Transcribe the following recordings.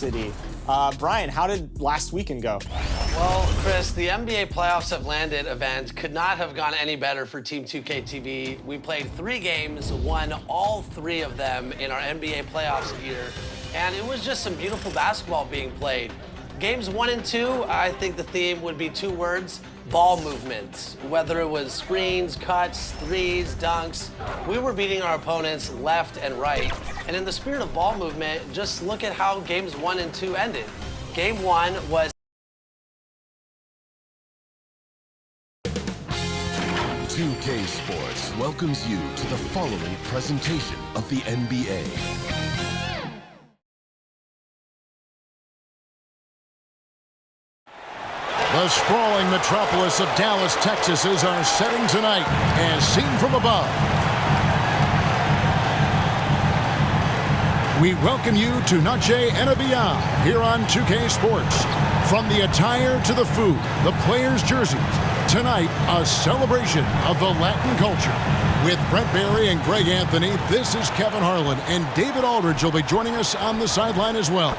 City. Brian, how did last weekend go? Well, Chris, the NBA Playoffs Have Landed event could not have gone any better for Team 2K TV. We played 3 games, won all 3 of them in our NBA playoffs year, and it was just some beautiful basketball being played. Games 1 and 2, I think the theme would be 2 words: ball movement. Whether it was screens, cuts, threes, dunks, we were beating our opponents left and right. And in the spirit of ball movement, just look at how games 1 and 2 ended. Game 1 was 2K Sports welcomes you to the following presentation of the NBA. The sprawling metropolis of Dallas, Texas is our setting tonight, as seen from above. We welcome you to Noche and Beyond here on 2K Sports. From the attire to the food, the players' jerseys, tonight a celebration of the Latin culture. With Brent Barry and Greg Anthony, this is Kevin Harlan, and David Aldridge will be joining us on the sideline as well.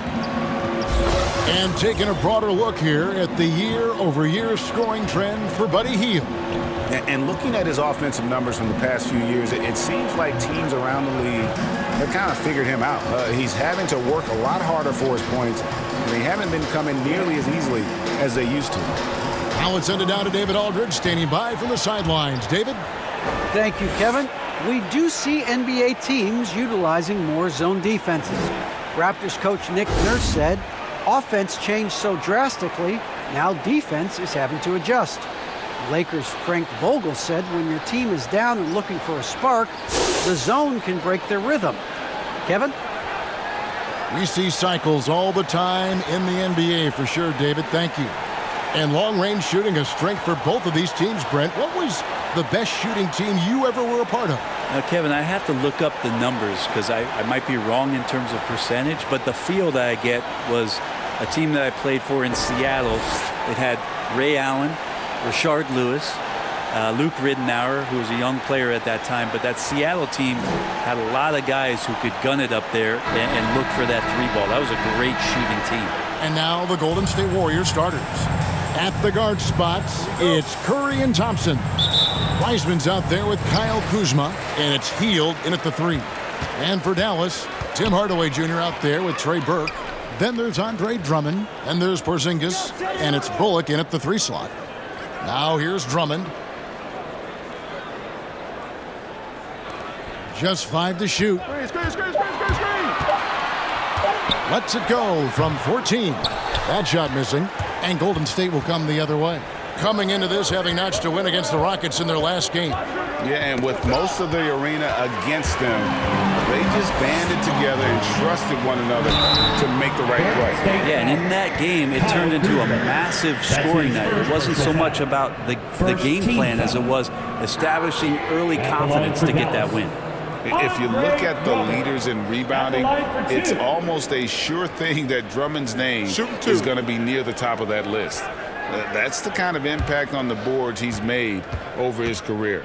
And taking a broader look here at the year-over-year scoring trend for Buddy Hield. And looking at his offensive numbers from the past few years, it seems like teams around the league have kind of figured him out. He's having to work a lot harder for his points, and they haven't been coming nearly as easily as they used to. Now let's send it down to David Aldridge, standing by from the sidelines. David? Thank you, Kevin. We do see NBA teams utilizing more zone defenses. Raptors coach Nick Nurse said, offense changed so drastically, now defense is having to adjust. Lakers' Frank Vogel said when your team is down and looking for a spark, the zone can break their rhythm. Kevin? We see cycles all the time in the NBA for sure, David. Thank you. And long-range shooting a strength for both of these teams, Brent. What was the best shooting team you ever were a part of? Now, Kevin, I have to look up the numbers because I might be wrong in terms of percentage, but the feel that I get was a team that I played for in Seattle. It had Ray Allen, Rashard Lewis, Luke Ridenour, who was a young player at that time, but that Seattle team had a lot of guys who could gun it up there and look for that 3-ball. That was a great shooting team. And now the Golden State Warriors starters. At the guard spots, it's Curry and Thompson. Wiseman's out there with Kyle Kuzma, and it's Hield in at the 3. And for Dallas, Tim Hardaway Jr. out there with Trey Burke. Then there's Andre Drummond, and there's Porzingis, and it's Bullock in at the 3 slot. Now here's Drummond. Just 5 to shoot. Lets it go from 14. That shot missing, and Golden State will come the other way. Coming into this, having notched a win against the Rockets in their last game. Yeah, and with most of the arena against them, they just banded together and trusted one another to make the right play. Yeah, and in that game, it turned into a massive scoring night. It wasn't so much about the game plan as it was establishing early confidence to get that win. If you look at the leaders in rebounding, it's almost a sure thing that Drummond's name is going to be near the top of that list. That's the kind of impact on the boards he's made over his career.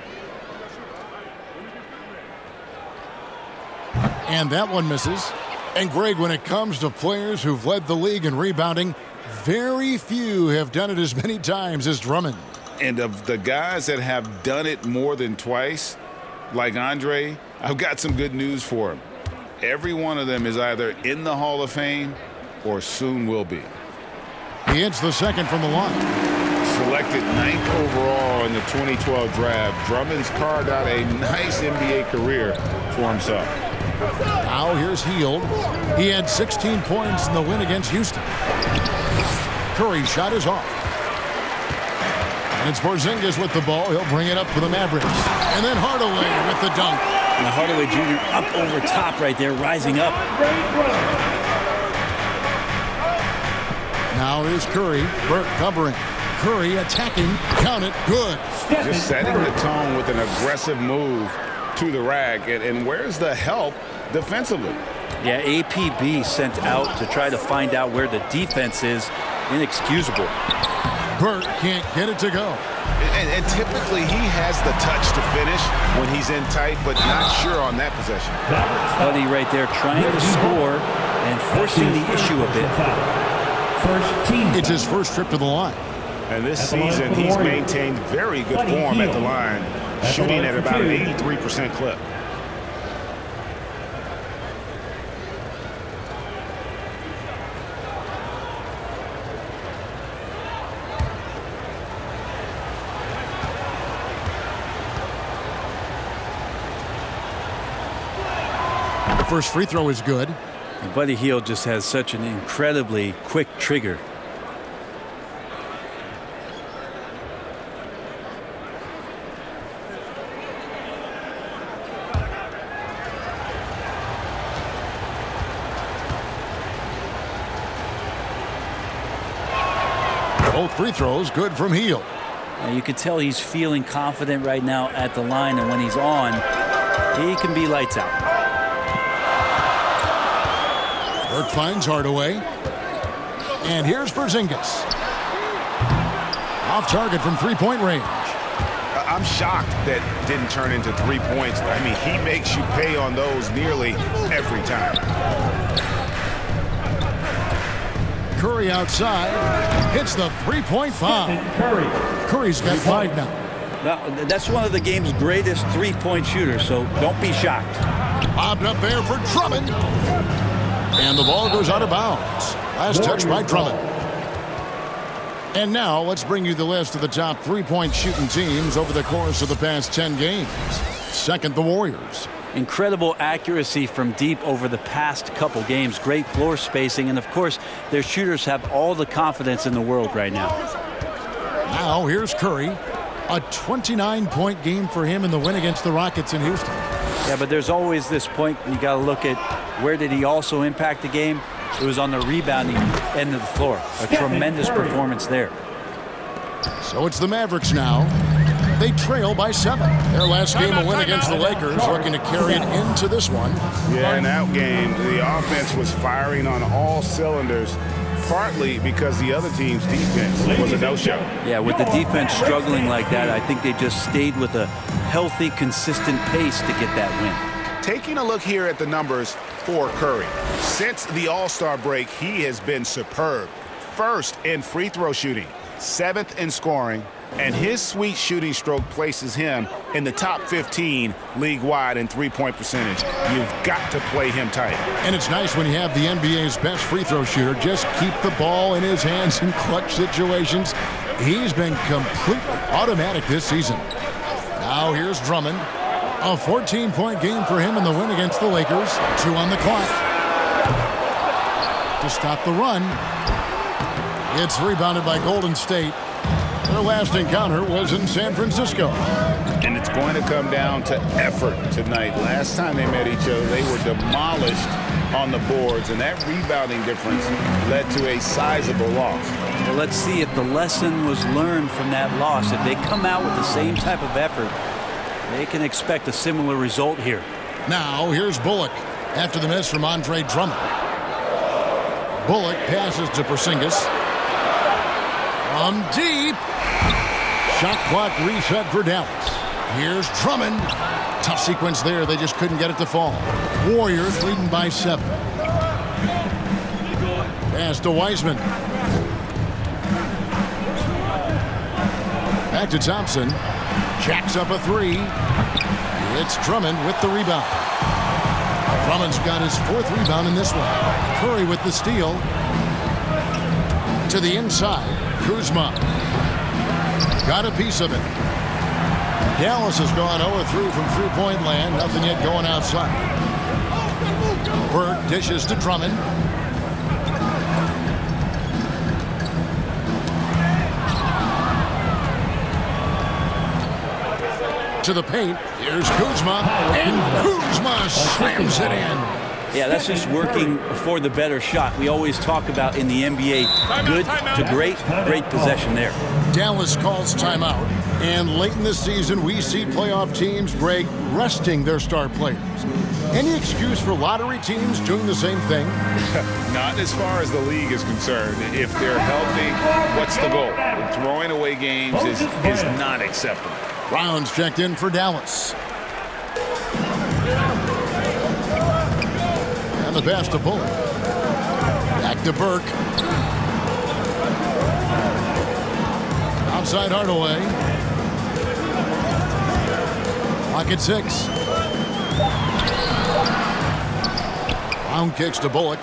And that one misses. And Greg, when it comes to players who've led the league in rebounding, very few have done it as many times as Drummond. And of the guys that have done it more than twice, like Andre, I've got some good news for him. Every one of them is either in the Hall of Fame or soon will be. He hits the second from the line. Selected 9th overall in the 2012 draft, Drummond's carved out a nice NBA career for himself. Now here's Hield. He had 16 points in the win against Houston. Curry's shot is off. And it's Porzingis with the ball. He'll bring it up for the Mavericks. And then Hardaway with the dunk. And Hardaway Jr. up over top right there, rising up. Now here's Curry. Burke covering. Curry attacking. Count it. Good. Just setting the tone with an aggressive move to the rack. And where's the help defensively? Yeah, APB sent out to try to find out where the defense is. Inexcusable. Burke can't get it to go. And typically he has the touch to finish when he's in tight, but not sure on that possession. Buddy right there trying to score and forcing the issue a bit. It's his first trip to the line. And this season, he's maintained very good form at the line, shooting at about an 83% clip. The first free throw is good. And Buddy Hield just has such an incredibly quick trigger. Both free throws good from Hield. You can tell he's feeling confident right now at the line, and when he's on, he can be lights out. Burke finds Hardaway. And here's Porzingis. Off target from three-point range. I'm shocked that didn't turn into 3 points. I mean, he makes you pay on those nearly every time. Curry outside. Hits the three-point foul. Curry's got 5 now. Well, that's one of the game's greatest three-point shooters, so don't be shocked. Bobbed up there for Drummond. And the ball goes out of bounds. Last touch by Drummond. And now let's bring you the list of the top three-point shooting teams over the course of the past 10 games. Second, the Warriors. Incredible accuracy from deep over the past couple games. Great floor spacing, and of course, their shooters have all the confidence in the world right now. Now here's Curry. A 29-point game for him in the win against the Rockets in Houston. Yeah, but there's always this point you got to look at where did he also impact the game. It was on the rebounding end of the floor. A tremendous performance there. So it's the Mavericks now. They trail by 7. Their last game a win against the Lakers, looking to carry it into this one. Yeah, in that game, the offense was firing on all cylinders, partly because the other team's defense was a no-show. Yeah, with the defense struggling like that, I think they just stayed with a healthy, consistent pace to get that win. Taking a look here at the numbers for Curry. Since the All-Star break, he has been superb. First in free throw shooting, 7th in scoring, and his sweet shooting stroke places him in the top 15 league-wide in three-point percentage. You've got to play him tight. And it's nice when you have the NBA's best free throw shooter just keep the ball in his hands in clutch situations. He's been completely automatic this season. Now here's Drummond. A 14-point game for him in the win against the Lakers. 2 on the clock. To stop the run. It's rebounded by Golden State. Their last encounter was in San Francisco. And it's going to come down to effort tonight. Last time they met each other, they were demolished on the boards, and that rebounding difference led to a sizable loss. Well, let's see if the lesson was learned from that loss. If they come out with the same type of effort, they can expect a similar result here. Now here's Bullock after the miss from Andre Drummond. Bullock passes to Porzingis. From deep. Shot clock reset for Dallas. Here's Drummond. Tough sequence there. They just couldn't get it to fall. Warriors leading by 7. Pass to Wiseman. Back to Thompson. Jacks up a 3. It's Drummond with the rebound. Drummond's got his 4th rebound in this one. Curry with the steal. To the inside. Kuzma. Got a piece of it. Dallas has gone 0-3 from three-point land. Nothing yet going outside. Burke dishes to Drummond. To the paint. Here's Kuzma. And Kuzma slams it in. Yeah, that's just working for the better shot. We always talk about in the NBA, good to great possession there. Dallas calls timeout. And late in the season, we see playoff teams, Greg, resting their star players. Any excuse for lottery teams doing the same thing? Not as far as the league is concerned. If they're healthy, what's the goal? Throwing away games is not acceptable. Brown's checked in for Dallas. And the pass to Bullock. to Burke. Outside Hardaway. Clock at 6. Brown kicks to Bullock.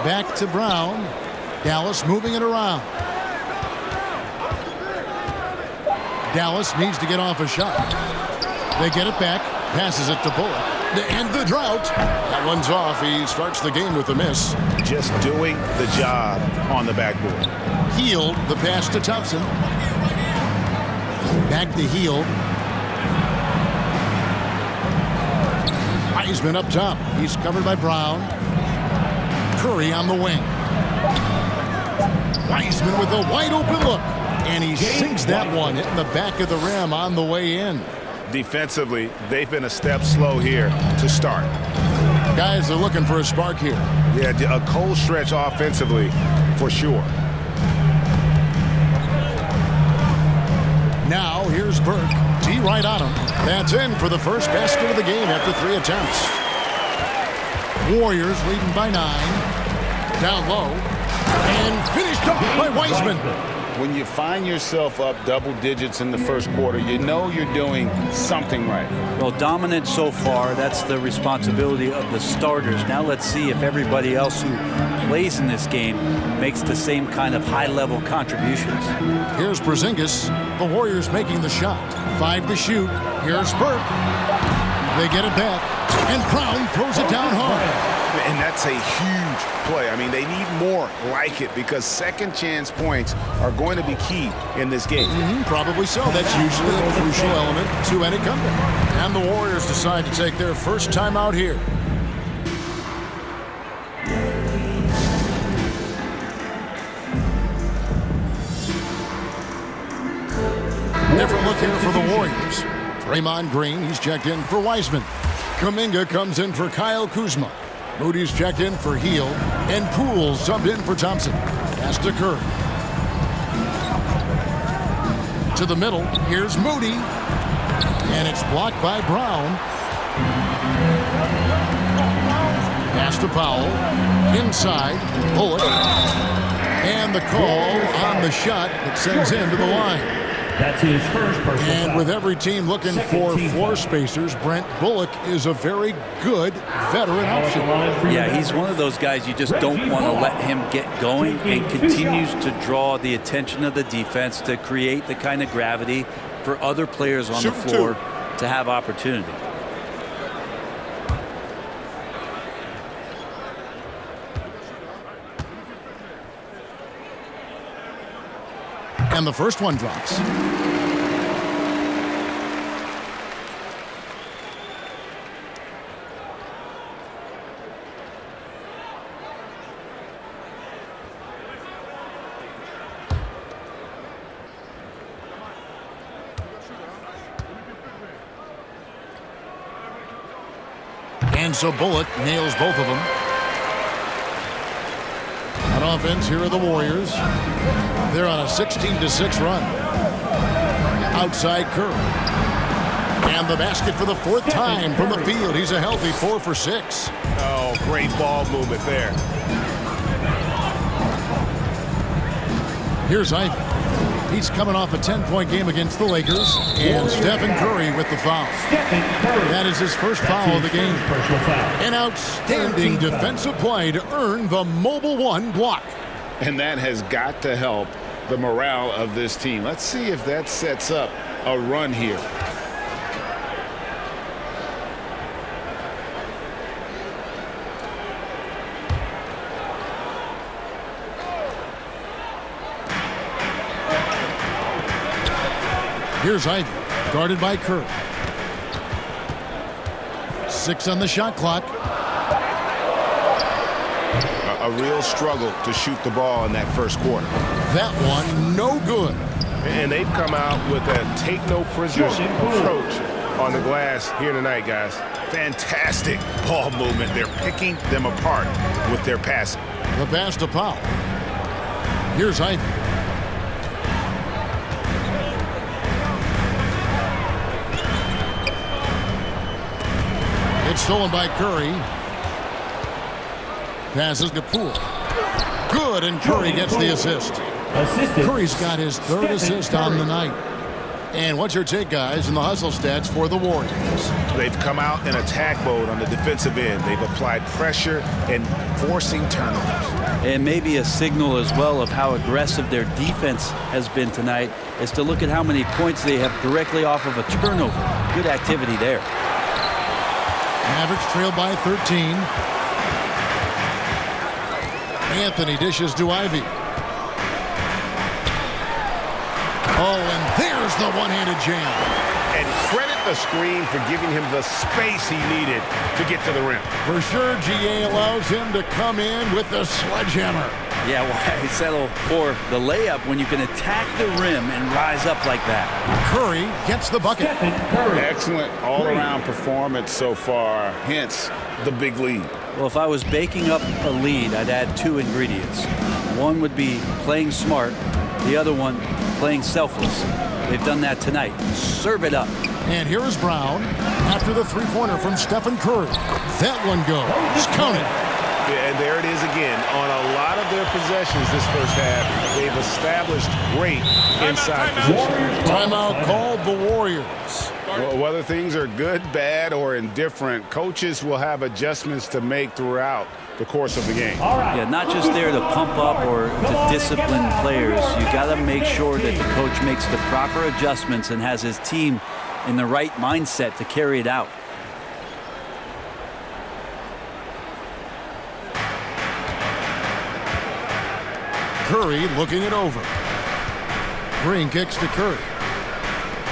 Back to Brown. Dallas moving it around. Dallas needs to get off a shot. They get it back. Passes it to Bullock. To end the drought. That one's off. He starts the game with a miss. Just doing the job on the backboard. Hield the pass to Thompson. Back to Hield. Wiseman up top. He's covered by Brown. Curry on the wing. Wiseman with a wide open look. And he sinks that one in the back of the rim on the way in. Defensively, they've been a step slow here to start. Guys are looking for a spark here. Yeah, a cold stretch offensively for sure. Now here's Burke. T right on him. That's in for the first basket of the game after 3 attempts. Warriors leading by 9. Down low. And finished off by Wiseman. When you find yourself up double digits in the first quarter, you know you're doing something right. Well, dominant so far. That's the responsibility of the starters. Now let's see if everybody else who plays in this game makes the same kind of high-level contributions. Here's Porzingis. The Warriors making the shot. 5 to shoot. Here's Burke. They get it back. And Brown throws it down hard. And that's a huge play. I mean, they need more like it because second chance points are going to be key in this game. Probably so. That's usually a crucial element to any comeback. And the Warriors decide to take their first time out here. Different look here for the Warriors. Draymond Green, he's checked in for Wiseman. Kuminga comes in for Kyle Kuzma. Moody's checked in for Hield. And Poole subbed in for Thompson. Pass to Curry. To the middle. Here's Moody. And it's blocked by Brown. Pass to Powell. Inside. Bullock. And the call on the shot that sends him to the line. That's his first personal And foul. with every team looking for floor spacers, Brent Bullock is a very good veteran option. Yeah, he's one of those guys you just don't want to let him get going, and continues to draw the attention of the defense to create the kind of gravity for other players on the floor to have opportunity. And the first one drops. And so Bullock nails both of them. On offense, here are the Warriors. They're on a 16-6 run. Outside Curry. And the basket for the 4th time from the field. He's a healthy 4 for 6. Oh, great ball movement there. Here's Ivy. He's coming off a 10-point game against the Lakers. And Stephen Curry with the foul. That is his first foul of the game. An outstanding defensive play to earn the mobile 1 block. And that has got to help the morale of this team. Let's see if that sets up a run here. Here's Ivy, guarded by Curry. 6 on the shot clock. A real struggle to shoot the ball in that first quarter. That one, no good. And they've come out with a take-no-prisoners approach on the glass here tonight, guys. Fantastic ball movement. They're picking them apart with their passing. The pass to Powell. Here's Ivy. It's stolen by Curry. Passes to Poole. Good, and Curry gets the assist. Curry's got his third assist on the night. And what's your take, guys, in the hustle stats for the Warriors? They've come out in attack mode on the defensive end. They've applied pressure and forcing turnovers. And maybe a signal as well of how aggressive their defense has been tonight is to look at how many points they have directly off of a turnover. Good activity there. Mavericks trail by 13. Anthony dishes to Ivy. Oh, and there's the one-handed jam. And credit the screen for giving him the space he needed to get to the rim. For sure, GA allows him to come in with the sledgehammer. Yeah, why settle for the layup when you can attack the rim and rise up like that? Curry gets the bucket. Excellent all-around performance so far, hence the big lead. Well, if I was baking up a lead, I'd add two ingredients. One would be playing smart. The other one, playing selfless. They've done that tonight. Serve it up. And here is Brown after the three-pointer from Stephen Curry. That one goes. Counted. Yeah, and there it is again. On a lot of their possessions this first half, they've established great inside position. Timeout called the Warriors. Well, whether things are good, bad, or indifferent, coaches will have adjustments to make throughout the course of the game. Yeah, not just there to pump up or to discipline players. You got to make sure that the coach makes the proper adjustments and has his team in the right mindset to carry it out. Curry looking it over. Green kicks to Curry.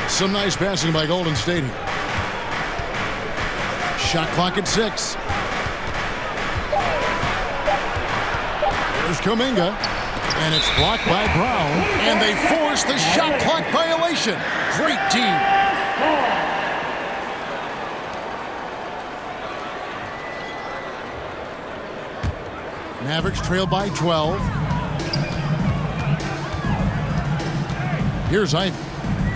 Some nice passing by Golden State here. Shot clock at 6. Here's Kuminga. And it's blocked by Brown. And they force the shot clock violation. Great team. Mavericks trail by 12. Here's Ivy.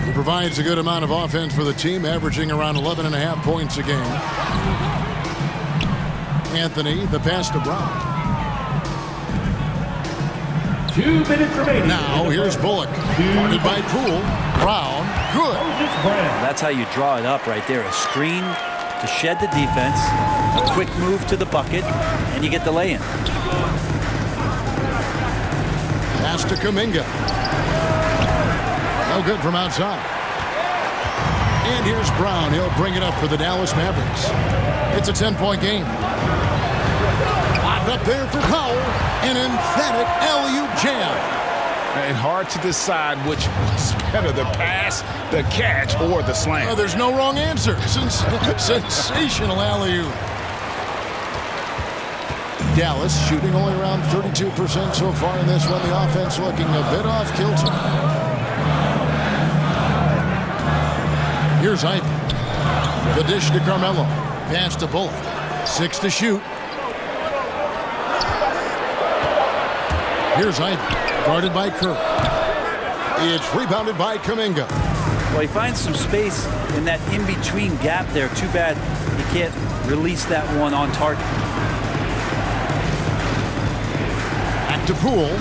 He provides a good amount of offense for the team, averaging around 11.5 points a game. Anthony, the pass to Brown. 2 minutes remaining. Now, here's Bullock. Guarded by Poole. Brown, good. That's how you draw it up right there. A screen to shed the defense, a quick move to the bucket, and you get the lay-in. Pass to Kuminga. No good from outside. And here's Brown. He'll bring it up for the Dallas Mavericks. It's a 10-point game. Lobbed up there for Powell. An emphatic alley-oop jam. And hard to decide which was better, the pass, the catch, or the slam. Oh, there's no wrong answer. Sensational alley-oop. Dallas shooting only around 32% so far in this one. The offense looking a bit off kilter. Here's Ivy. The dish to Carmelo. Pass to Bullock. 6 to shoot. Here's Ivy. Guarded by Curry. It's rebounded by Kuminga. Well, he finds some space in that in-between gap there. Too bad he can't release that one on target. Back to Poole.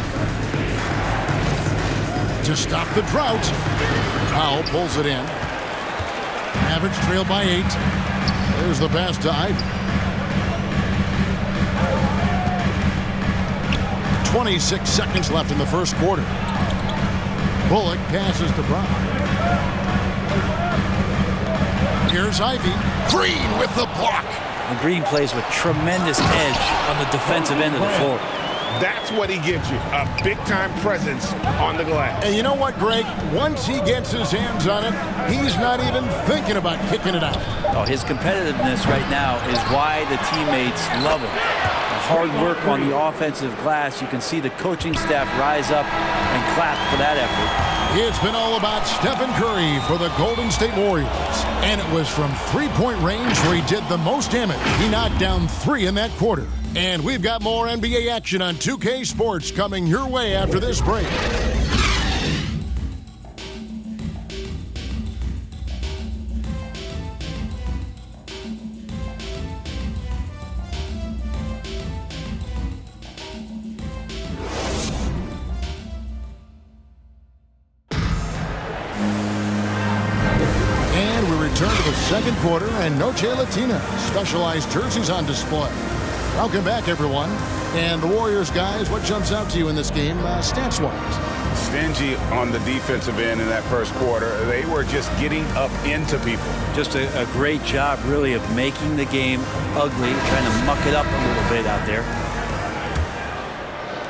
To stop the drought. Powell pulls it in. Mavericks trail by 8. There's the pass to Ivy. 26 seconds left in the first quarter. Bullock passes to Brown. Here's Ivy. Green with the block. And Green plays with tremendous edge on the defensive end of the floor. That's what he gives you, a big-time presence on the glass. And you know what, Greg? Once he gets his hands on it, he's not even thinking about kicking it out. Oh, his competitiveness right now is why the teammates love him. The hard work on the offensive glass. You can see the coaching staff rise up and clap for that effort. It's been all about Stephen Curry for the Golden State Warriors. And it was from three-point range where he did the most damage. He knocked down 3 in that quarter. And we've got more NBA action on 2K Sports coming your way after this break. second quarter, and Noche Latina specialized jerseys on display. Welcome back, everyone. And the Warriors, guys, what jumps out to you in this game, stats-wise? Stingy on the defensive end in that first quarter. They were just getting up into people. Just a great job, really, of making the game ugly, trying to muck it up a little bit out there.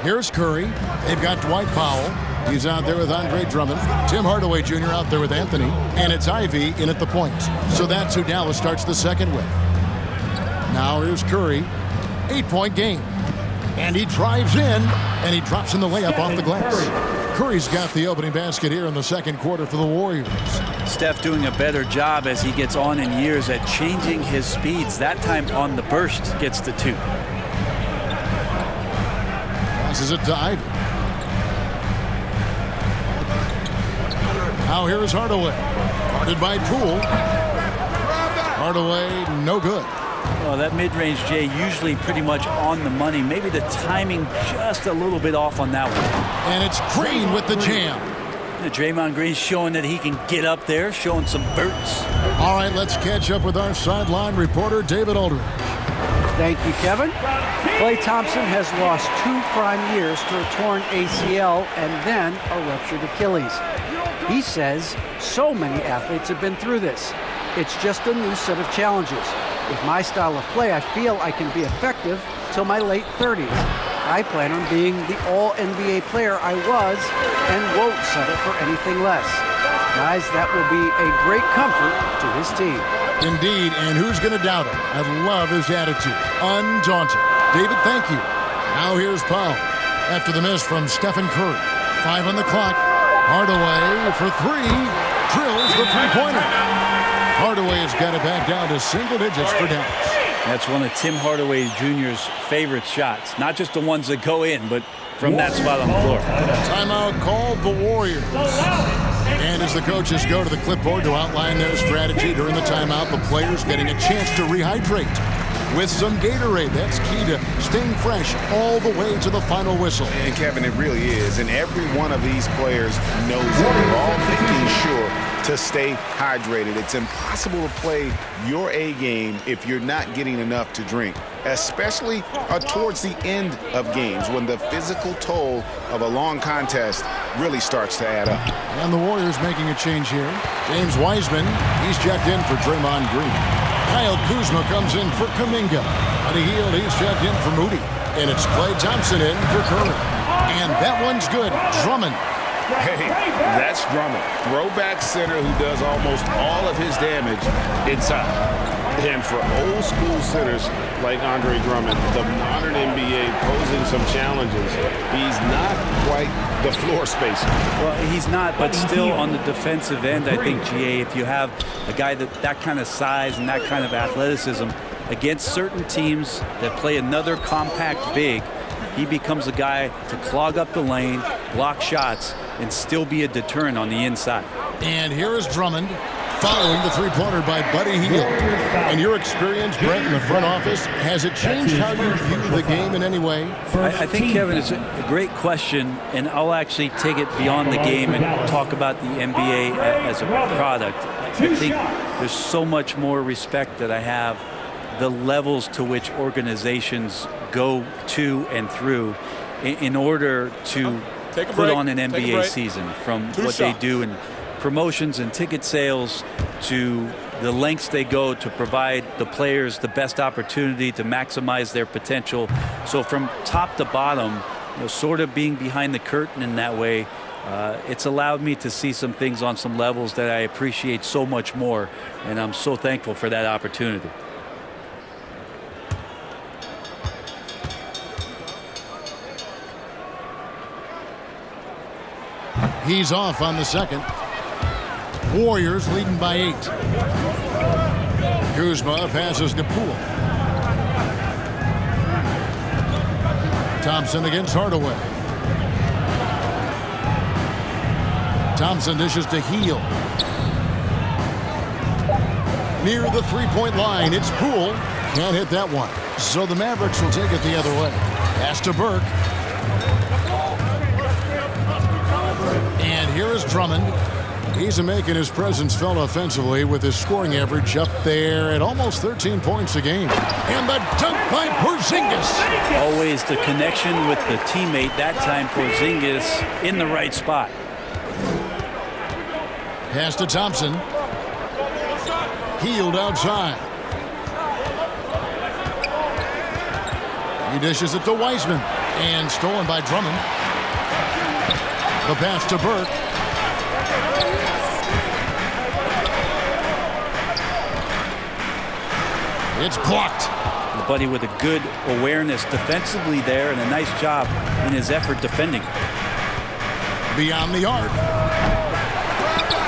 Here's Curry. They've got Dwight Powell. He's out there with Andre Drummond. Tim Hardaway Jr. out there with Anthony. And it's Ivy in at the point. So that's who Dallas starts the second with. Now here's Curry. 8-point game. And he drives in, and he drops in the layup off the glass. Curry's got the opening basket here in the second quarter for the Warriors. Steph doing a better job as he gets on in years at changing his speeds. That time on the burst gets the 2. Passes it to Ivy. Now here is Hardaway. Guarded by Poole. Hardaway, no good. Well, that mid-range, Jay, usually pretty much on the money. Maybe the timing just a little bit off on that one. And it's Green with the jam. Draymond Green showing that he can get up there, showing some bursts. All right, let's catch up with our sideline reporter, David Aldridge. Thank you, Kevin. Klay Thompson has lost 2 prime years to a torn ACL and then a ruptured Achilles. He says so many athletes have been through this. It's just a new set of challenges. With my style of play, I feel I can be effective till my late 30s. I plan on being the all-NBA player I was and won't settle for anything less. Guys, that will be a great comfort to his team. Indeed, and who's going to doubt him? I love his attitude. Undaunted. David, thank you. Now here's Powell. After the miss from Stephen Curry. 5 on the clock. Hardaway for 3. Drills the three-pointer. Hardaway has got it back down to single digits for Dallas. That's one of Tim Hardaway Jr.'s favorite shots. Not just the ones that go in, but from that spot on the floor. Timeout called the Warriors. And as the coaches go to the clipboard to outline their strategy during the timeout, the players getting a chance to rehydrate with some Gatorade. That's key to staying fresh all the way to the final whistle. And Kevin, it really is. And every one of these players knows that they're all making sure to stay hydrated. It's impossible to play your A game if you're not getting enough to drink, especially towards the end of games when the physical toll of a long contest really starts to add up. And the Warriors making a change here. James Wiseman, he's checked in for Draymond Green. Kyle Kuzma comes in for Kuminga. On the heel, he's checked in for Moody. And it's Klay Thompson in for Curry. And that one's good. Drummond. Hey, that's Drummond. Throwback center who does almost all of his damage inside. And for old school centers like Andre Drummond, the modern NBA posing some challenges, he's not quite the floor spacer. Well, he's not, but still on the defensive end, I think, GA, if you have a guy that kind of size and that kind of athleticism against certain teams that play another compact big, he becomes a guy to clog up the lane, block shots, and still be a deterrent on the inside. And here is Drummond following the three-pointer by Buddy Hield. And your experience, Brent, in the front office, has it changed how you view the game in any way? I think, Kevin, it's a great question, and I'll actually take it beyond the game and talk about the NBA as a product. I think there's so much more respect that I have the levels to which organizations go to and through in order to put on an NBA season, from what they do in promotions and ticket sales to the lengths they go to provide the players the best opportunity to maximize their potential. So from top to bottom, sort of being behind the curtain in that way, it's allowed me to see some things on some levels that I appreciate so much more, and I'm so thankful for that opportunity. He's off on the second. Warriors leading by 8. Kuzma passes to Poole. Thompson against Hardaway. Thompson dishes to Hield. Near the three-point line, it's Poole. Can't hit that one. So the Mavericks will take it the other way. Pass to Burke. And here is Drummond. He's making his presence felt offensively with his scoring average up there at almost 13 points a game. And the dunk by Porzingis. Always the connection with the teammate. That time Porzingis in the right spot. Pass to Thompson. Healed outside. He dishes it to Wiseman. And stolen by Drummond. The pass to Burke. It's blocked. The buddy with a good awareness defensively there and a nice job in his effort defending. Beyond the arc.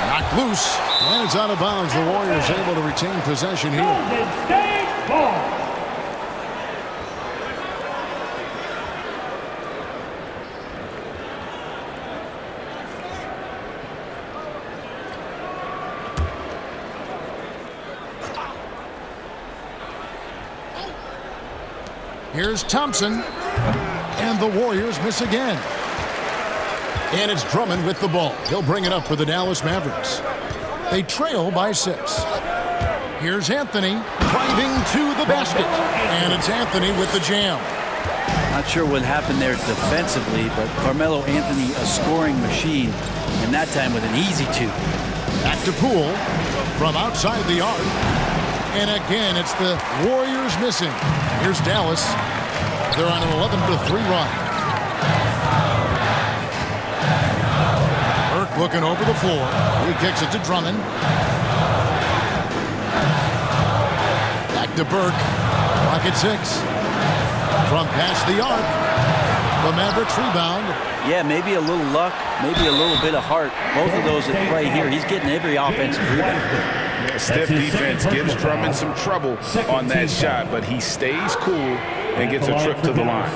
Knocked loose. And it's out of bounds. The Warriors able to retain possession here. Golden State ball. Here's Thompson. And the Warriors miss again. And it's Drummond with the ball. He'll bring it up for the Dallas Mavericks. They trail by 6. Here's Anthony driving to the basket. And it's Anthony with the jam. Not sure what happened there defensively, but Carmelo Anthony, a scoring machine, and that time with an easy 2. Back to Poole from outside the arc. And again, it's the Warriors missing. Here's Dallas. They're on an 11-3 run. Burke looking over the floor. He kicks it to Drummond. Back to Burke. Clock at 6. From past the arc. The Mavericks rebound. Yeah, maybe a little luck, maybe a little bit of heart. Both of those at play here. He's getting every offensive rebound. Stiff defense gives Drummond some trouble on that shot, but he stays cool and gets a trip to the line.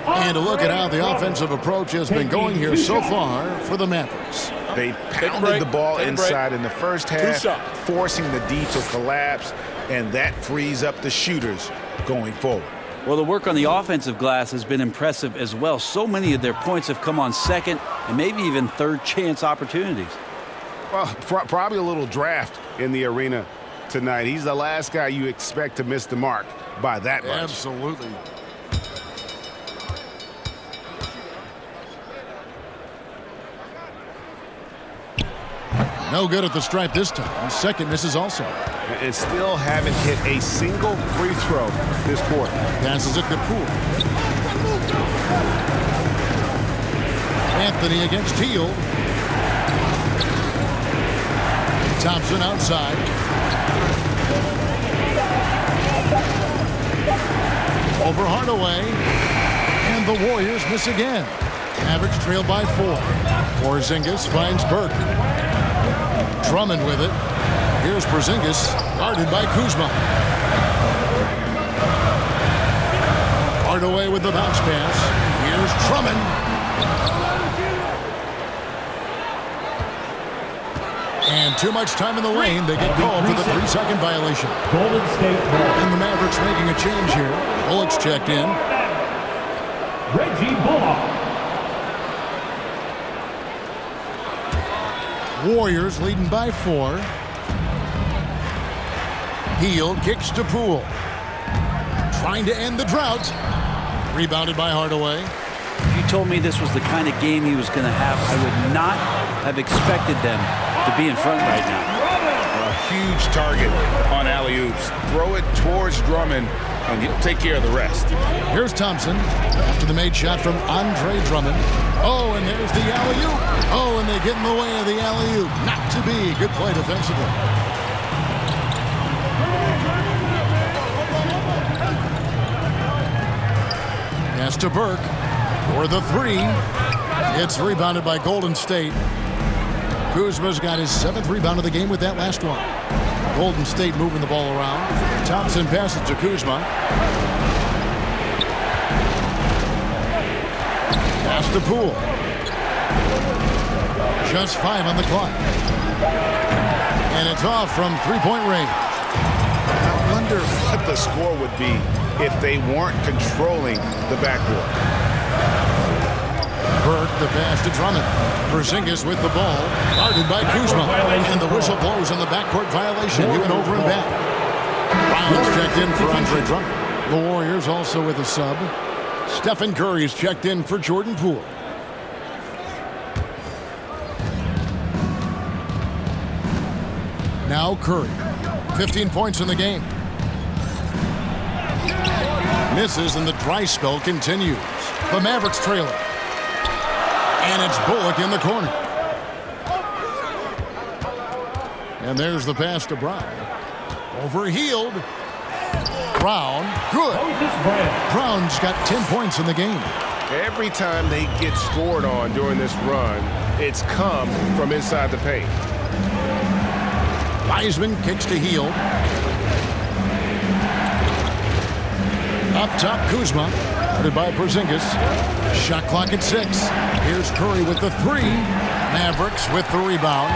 And to look at how the offensive approach has been going here so far for the Mavericks. They pounded the ball inside in the first half, forcing the D to collapse, and that frees up the shooters going forward. Well, the work on the offensive glass has been impressive as well. So many of their points have come on second and maybe even third chance opportunities. Well, probably a little draft in the arena tonight. He's the last guy you expect to miss the mark by that much. Absolutely. No good at the stripe this time. Second misses also. And still haven't hit a single free throw this quarter. Passes it to Poole. Anthony against Hield. Thompson outside. Over Hardaway. And the Warriors miss again. Mavericks trail by 4. Porzingis finds Burke. Drummond with it. Here's Porzingis, guarded by Kuzma. Hardaway with the bounce pass. Here's Drummond. And too much time in the lane. They get called for the 3-second violation. Golden State ball. And the Mavericks making a change here. Bullock's checked in. Reggie Bullock. Warriors leading by 4. Hield kicks to Poole. Trying to end the drought. Rebounded by Hardaway. If you told me this was the kind of game he was going to have, I would not have expected them to be in front right now. A huge target on alley-oops. Throw it towards Drummond, and he'll take care of the rest. Here's Thompson after the made shot from Andre Drummond. Oh, and there's the alley-oop. Oh, and they get in the way of the alley-oop. Not to be. Good play defensively. Pass to Burke for the 3. It's rebounded by Golden State. Kuzma's got his 7th rebound of the game with that last one. Golden State moving the ball around. Thompson passes to Kuzma. Pass to Poole. Just 5 on the clock. And it's off from 3-point range. I wonder what the score would be if they weren't controlling the backboard. Burke, the pass to Drummond. Porzingis with the ball, guarded by Kuzma. And the whistle blows on the backcourt violation. He went over and back. Brown's checked in for Andre Drummond. The Warriors also with a sub. Stephen Curry's checked in for Jordan Poole. Now Curry, 15 points in the game. Misses and the dry spell continues. The Mavericks trailer. And it's Bullock in the corner. And there's the pass to Brown. Overhealed. Brown, good. Brown's got 10 points in the game. Every time they get scored on during this run, it's come from inside the paint. Wiseman kicks to Hield. Up top, Kuzma. Guarded by Porzingis. Shot clock at 6. Here's Curry with the 3. Mavericks with the rebound.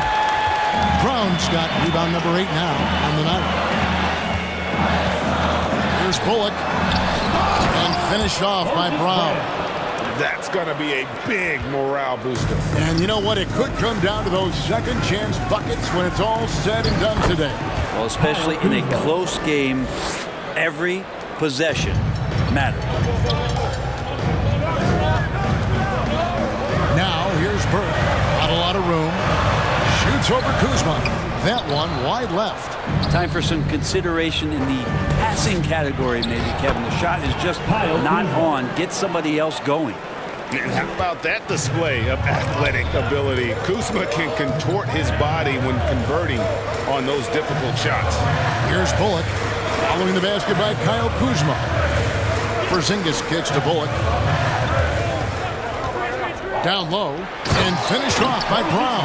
Brown's got rebound number 8 now on the night. Here's Bullock. And finished off by Brown. That's going to be a big morale booster. And you know what? It could come down to those second chance buckets when it's all said and done today. Well, especially in a close game, every possession matters. Now here's Burke. Not a lot of room. Shoots over Kuzma. That one wide left. Time for some consideration in the passing category, maybe, Kevin. The shot is just not on. Get somebody else going. And how about that display of athletic ability? Kuzma can contort his body when converting on those difficult shots. Here's Bullock. Following the basket by Kyle Kuzma. Porzingis kicks to Bullock. Down low. And finished off by Brown.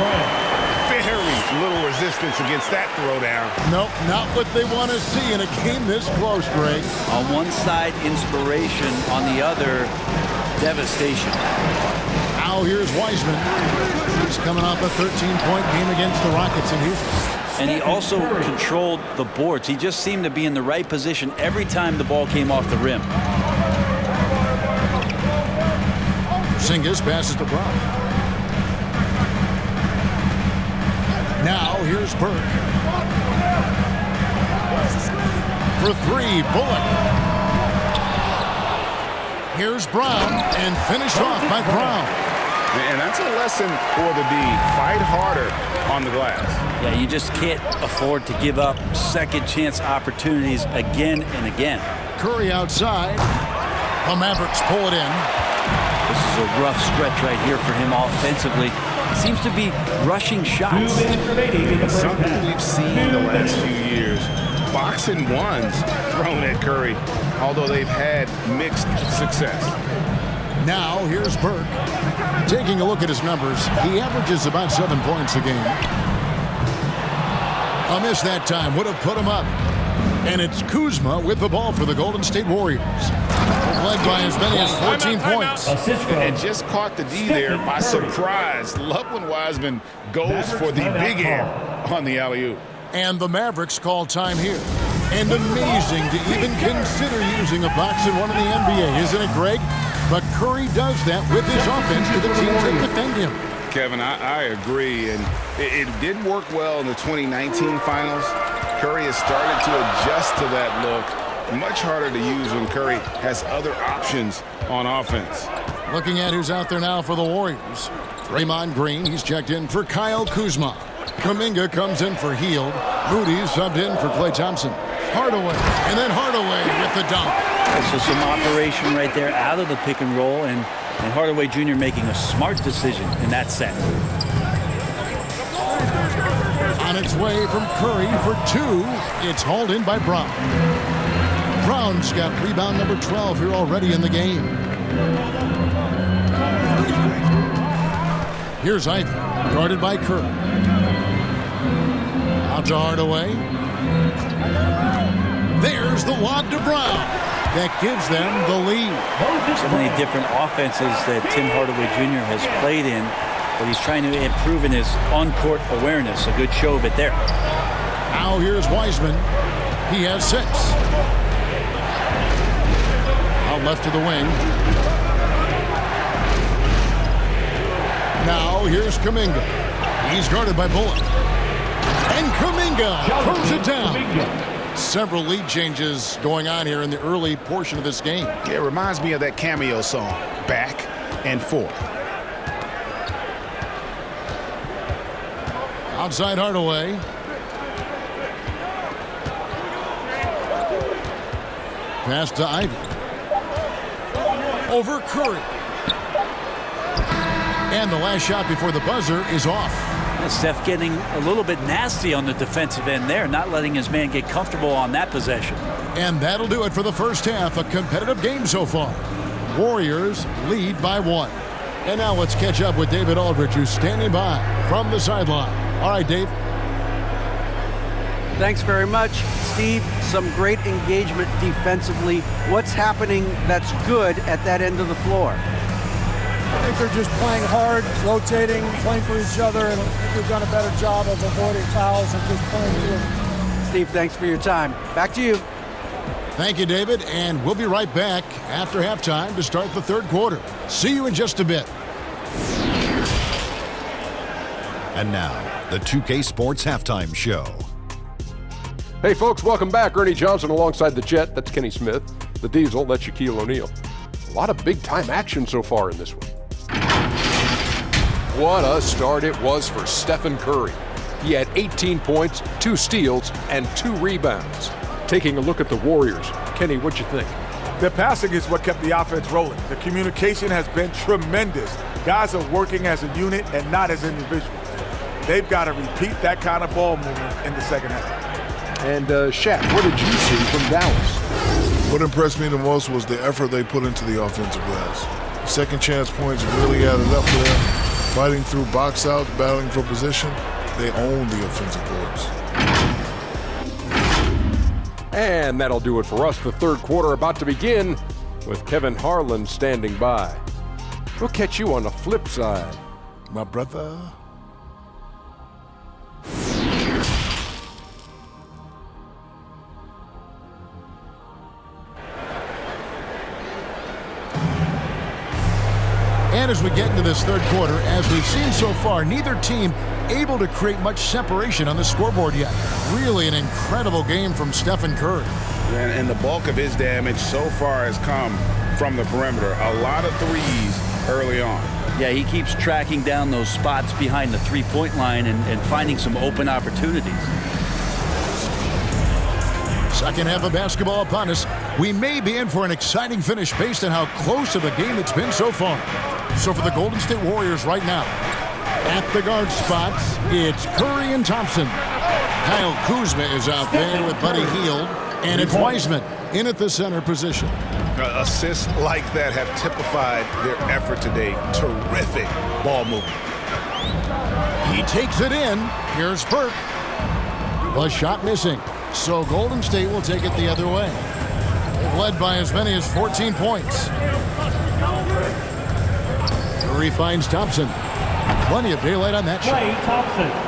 Very little resistance against that throwdown. Nope, not what they want to see in a game this close, Greg. On one side, inspiration. On the other, devastation. Now here's Wiseman. He's coming off a 13-point game against the Rockets in Houston. And he also controlled the boards. He just seemed to be in the right position every time the ball came off the rim. Porzingis passes to Brown. Now here's Burke. For 3, Bullock. Here's Brown, and finished off by Brown. And that's a lesson for the D. Fight harder on the glass. Yeah, you just can't afford to give up second chance opportunities again and again. Curry outside. The Mavericks pull it in. This is a rough stretch right here for him offensively. He seems to be rushing shots. It's something we've seen the last few years. Boxing ones thrown at Curry, although they've had mixed success. Now here's Burke. Taking a look at his numbers, he averages about 7 points a game. A miss that time would have put him up. And it's Kuzma with the ball for the Golden State Warriors. Led by as many as 14 points. And just caught the D there by surprise. Love when Wiseman goes for the big air on the alley-oop. And the Mavericks call time here. And amazing to even consider using a box and one in the NBA, isn't it, Greg? But Curry does that with his offense to the teams that defend him. Kevin, I agree. And it did work well in the 2019 finals. Curry has started to adjust to that look. Much harder to use when Curry has other options on offense. Looking at who's out there now for the Warriors. Draymond Green, he's checked in for Kyle Kuzma. Kuminga comes in for Hield. Moody's subbed in for Klay Thompson. Hardaway, and then Hardaway with the dunk. So some operation right there out of the pick and roll, and Hardaway Jr. making a smart decision in that set. On its way from Curry for 2. It's hauled in by Brown. Brown's got rebound number 12 here already in the game. Here's Ivy, guarded by Curry. Out to Hardaway. There's the lob to Brown. That gives them the lead. So many different offenses that Tim Hardaway Jr. has played in, but he's trying to improve in his on-court awareness. A good show of it there. Now here's Wiseman. He has 6. Out left to the wing. Now here's Kuminga. He's guarded by Bullock. And Kuminga throws it down. Several lead changes going on here in the early portion of this game. Yeah, it reminds me of that Cameo song, Back and Forth. Outside Hardaway. Pass to Ivy. Over Curry. And the last shot before the buzzer is off. Steph getting a little bit nasty on the defensive end there, not letting his man get comfortable on that possession. And that'll do it for the first half. A competitive game so far. Warriors lead by 1. And now let's catch up with David Aldridge, who's standing by from the sideline. All right, Dave. Thanks very much, Steve. Some great engagement defensively. What's happening that's good at that end of the floor? I think they're just playing hard, rotating, playing for each other, and they've done a better job of avoiding fouls and just playing through. Steve, thanks for your time. Back to you. Thank you, David, and we'll be right back after halftime to start the third quarter. See you in just a bit. And now, the 2K Sports Halftime Show. Hey folks, welcome back. Ernie Johnson alongside the Jet, that's Kenny Smith. The Diesel, that's Shaquille O'Neal. A lot of big-time action so far in this one. What a start it was for Stephen Curry. He had 18 points, 2 steals, and 2 rebounds. Taking a look at the Warriors, Kenny, what'd you think? The passing is what kept the offense rolling. The communication has been tremendous. Guys are working as a unit and not as individuals. They've got to repeat that kind of ball movement in the second half. And Shaq, what did you see from Dallas? What impressed me the most was the effort they put into the offensive glass. Second chance points really added up for them. Fighting through box outs, battling for position, they own the offensive boards. And that'll do it for us. The third quarter about to begin with Kevin Harlan standing by. We'll catch you on the flip side. My brother. And as we get into this third quarter, as we've seen so far, neither team able to create much separation on the scoreboard yet. Really an incredible game from Stephen Curry. And the bulk of his damage so far has come from the perimeter. A lot of threes early on. Yeah, he keeps tracking down those spots behind the three-point line and finding some open opportunities. Second half of basketball upon us. We may be in for an exciting finish based on how close of a game it's been so far. So for the Golden State Warriors right now, at the guard spots, it's Curry and Thompson. Kyle Kuzma is out there with Buddy Hield, and it's Wiseman in at the center position. Assists like that have typified their effort today. Terrific ball movement. He takes it in. Here's Burke. The shot missing. So Golden State will take it the other way. They've led by as many as 14 points. Curry finds Thompson. Plenty of daylight on that shot.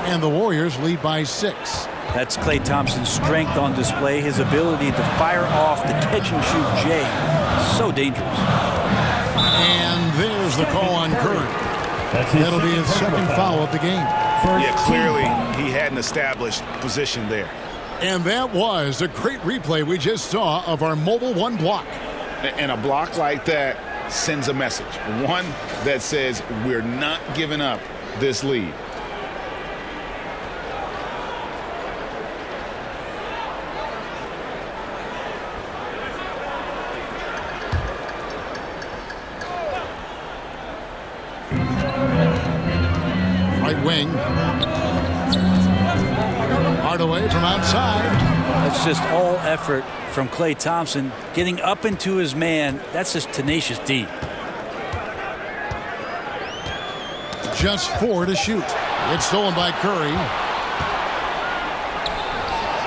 And the Warriors lead by 6. That's Klay Thompson's strength on display, his ability to fire off the catch-and-shoot J. So dangerous. And there's the call on Curry. That'll be his second foul of the game. Yeah, clearly he had an established position there. And that was a great replay we just saw of our Mobile One block. And a block like that sends a message. One that says we're not giving up this lead. Right wing. Hardaway from outside. That's just all effort from Klay Thompson. Getting up into his man, that's just tenacious D. Just 4 to shoot. It's stolen by Curry.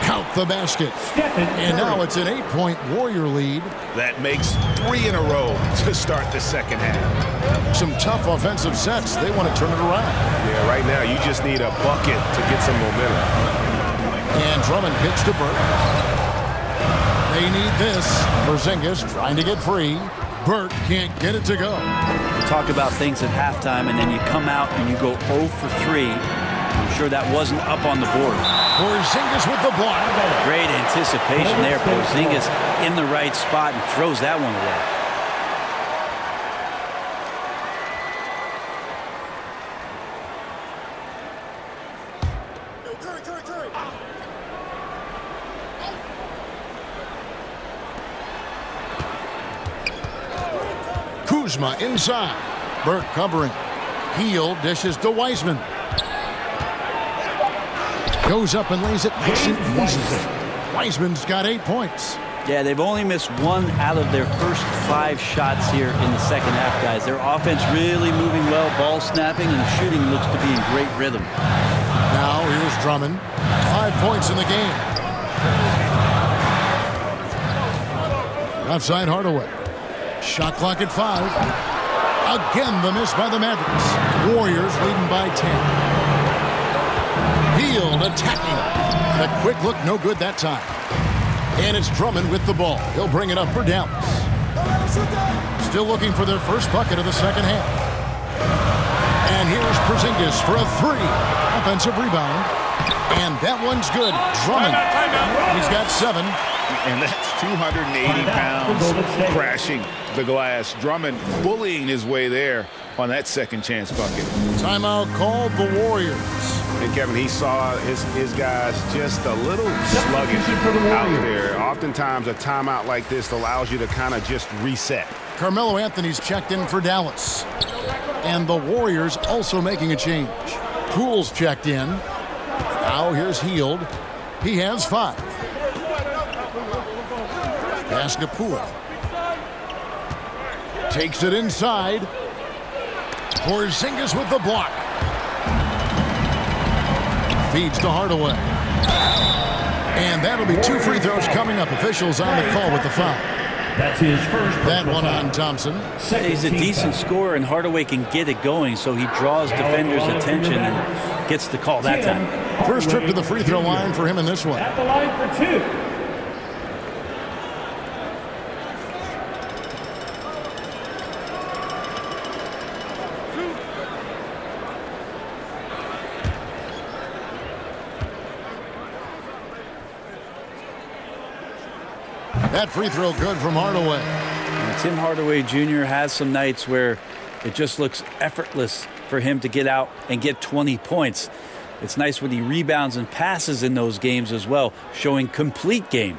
Count the basket. And now it's an 8-point Warrior lead. That makes 3 in a row to start the second half. Some tough offensive sets. They want to turn it around. Yeah, right now you just need a bucket to get some momentum. And Drummond kicks to Burke. They need this. Porzingis trying to get free. Burke can't get it to go. talk about things at halftime, and then you come out and you go 0 for 3. I'm sure that wasn't up on the board. Porzingis with the block. Great anticipation there. Porzingis in the right spot and throws that one away. Kuzma inside. Burke covering. Heel dishes to Wiseman. Goes up and lays it nice and easy. Wiseman's got 8 points. Yeah, they've only missed 1 out of their first 5 shots here in the second half, guys. Their offense really moving well, ball snapping, and the shooting looks to be in great rhythm. Now here's Drummond. 5 points in the game. Left side Hardaway. Shot clock at 5. Again the miss by the Mavericks. Warriors leading by 10. Hield attacking. The quick look no good that time. And it's Drummond with the ball. He'll bring it up for Dallas. Still looking for their first bucket of the second half. And here's Porzingis for a 3. Offensive rebound. And that one's good. Drummond. He's got 7. And that's 280 pounds crashing the glass. Drummond bullying his way there on that second chance bucket. Timeout called the Warriors. And Kevin, he saw his guys just a little sluggish out there. Oftentimes a timeout like this allows you to kind of just reset. Carmelo Anthony's checked in for Dallas. And the Warriors also making a change. Poole's checked in. Now here's Hield. He has 5. Pass to Poole. Takes it inside. Porzingis with the block. Feeds to Hardaway. And that'll be 2 free throws coming up. Officials on the call with the foul. That's his first. That one on Thompson. He's a decent scorer, and Hardaway can get it going, so he draws defenders' attention and gets the call that time. First trip to the free throw line for him in this one. At the line for 2. That free throw good from Hardaway. And Tim Hardaway Jr. has some nights where it just looks effortless for him to get out and get 20 points. It's nice when he rebounds and passes in those games as well, showing complete game.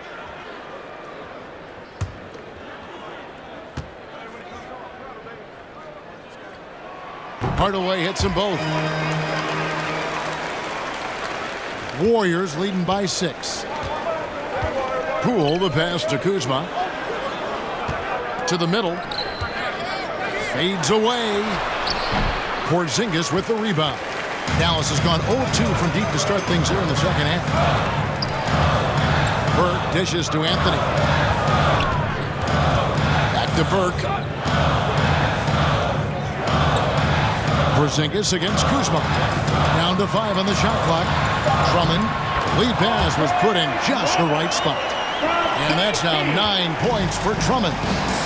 Hardaway hits them both. Warriors leading by 6. Poole, the pass to Kuzma. To the middle. Fades away. Porzingis with the rebound. Dallas has gone 0-2 from deep to start things here in the second half. Burke dishes to Anthony. Back to Burke. Porzingis against Kuzma. Down to 5 on the shot clock. Drummond. Lead pass was put in just the right spot. And that's now 9 points for Drummond.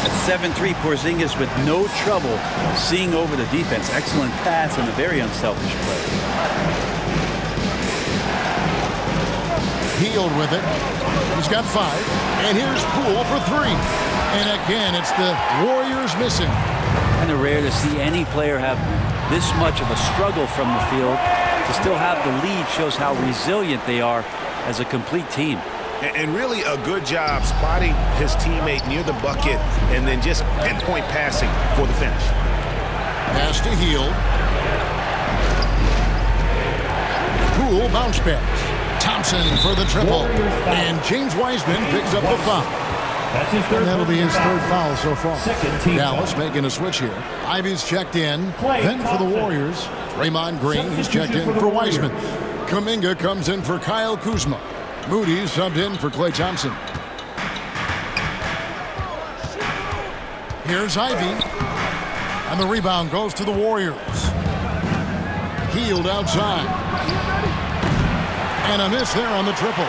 At 7-3, Porzingis with no trouble seeing over the defense. Excellent pass and a very unselfish play. Hield with it. He's got 5. And here's Poole for 3. And again, it's the Warriors missing. Kind of rare to see any player have this much of a struggle from the field. To still have the lead shows how resilient they are as a complete team. And really a good job spotting his teammate near the bucket and then just pinpoint passing for the finish. Pass to Hield. Poole bounce pass. Thompson for the triple. And James Wiseman picks up the foul. And that'll be his 3rd foul so far. Dallas making a switch here. Ivy's checked in. Then for the Warriors, Draymond Green, he's checked in for Wiseman. Kuminga comes in for Kyle Kuzma. Moody subbed in for Klay Thompson. Here's Ivy. And the rebound goes to the Warriors. Hield outside. And a miss there on the triple.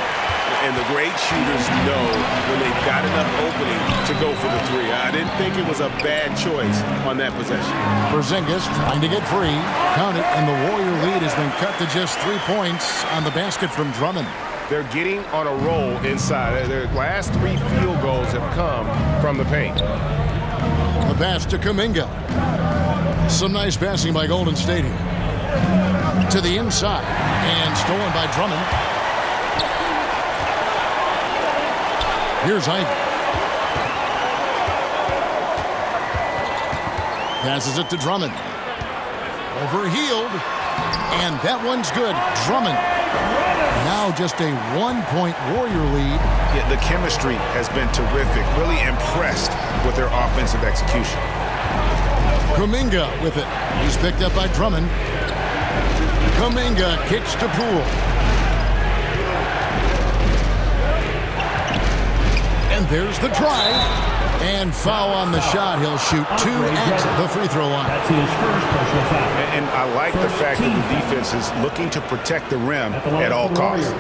And the great shooters know when they've got enough opening to go for the three. I didn't think it was a bad choice on that possession. Porzingis trying to get free. Count it, and the Warrior lead has been cut to just 3 points on the basket from Drummond. They're getting on a roll inside. Their last 3 field goals have come from the paint. The pass to Kuminga. Some nice passing by Golden State here. To the inside, and stolen by Drummond. Here's Ivy. Passes it to Drummond. Overhealed, and that one's good. Drummond. Now just a 1-point Warrior lead. Yeah, the chemistry has been terrific. Really impressed with their offensive execution. Kuminga with it. He's picked up by Drummond. Kuminga kicks to Poole. And there's the drive. And foul on the shot. He'll shoot 2 at the free throw line. That's his first personal foul. And I like the fact that the defense is looking to protect the rim at all costs.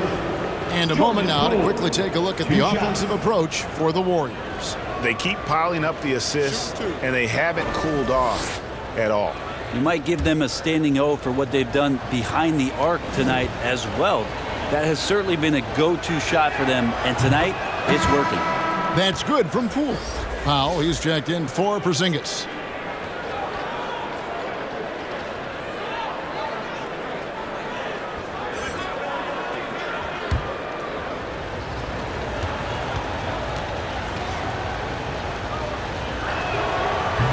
And a moment now to quickly take a look at the offensive approach for the Warriors. They keep piling up the assists, and they haven't cooled off at all. You might give them a standing O for what they've done behind the arc tonight as well. That has certainly been a go-to shot for them, and tonight it's working. That's good from Poole. Powell, he's checked in for Porzingis.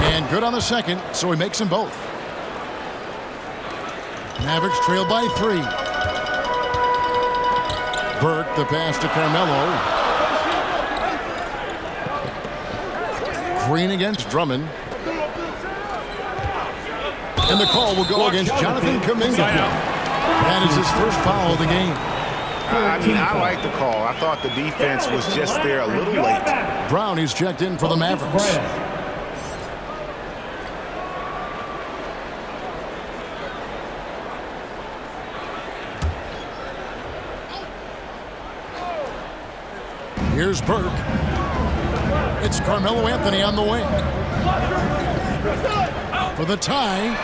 And good on the second, so he makes them both. Mavericks trail by 3. Burke, the pass to Carmelo. Green against Drummond. And the call will go against Jonathan Kuminga. That is his first foul of the game. I like the call. I thought the defense was just there a little late. Brown, he's checked in for the Mavericks. Here's Burke. It's Carmelo Anthony on the wing. For the tie,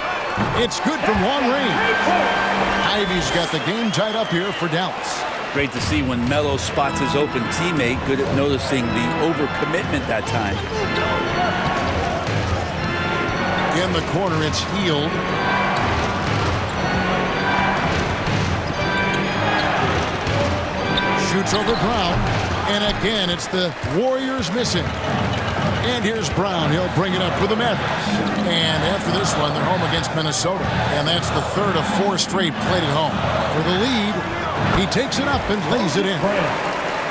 it's good from long range. Ivy's got the game tied up here for Dallas. Great to see when Melo spots his open teammate. Good at noticing the overcommitment that time. In the corner, it's Hield. Shoots over Brown. And again, it's the Warriors missing. And here's Brown. He'll bring it up for the Mavericks. And after this one, they're home against Minnesota. And that's the third of 4 straight played at home. For the lead, he takes it up and lays it in.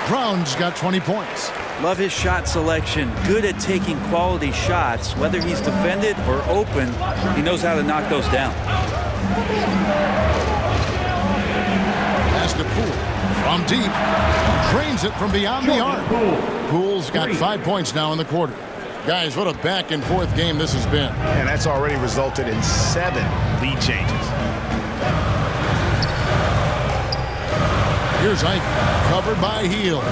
Brown's got 20 points. Love his shot selection. Good at taking quality shots. Whether he's defended or open, he knows how to knock those down. Pass to Poole. From deep. Drains it from beyond the arc. Poole's got 5 points now in the quarter. Guys, what a back-and-forth game this has been. And that's already resulted in 7 lead changes. Here's Ike, covered by Hield.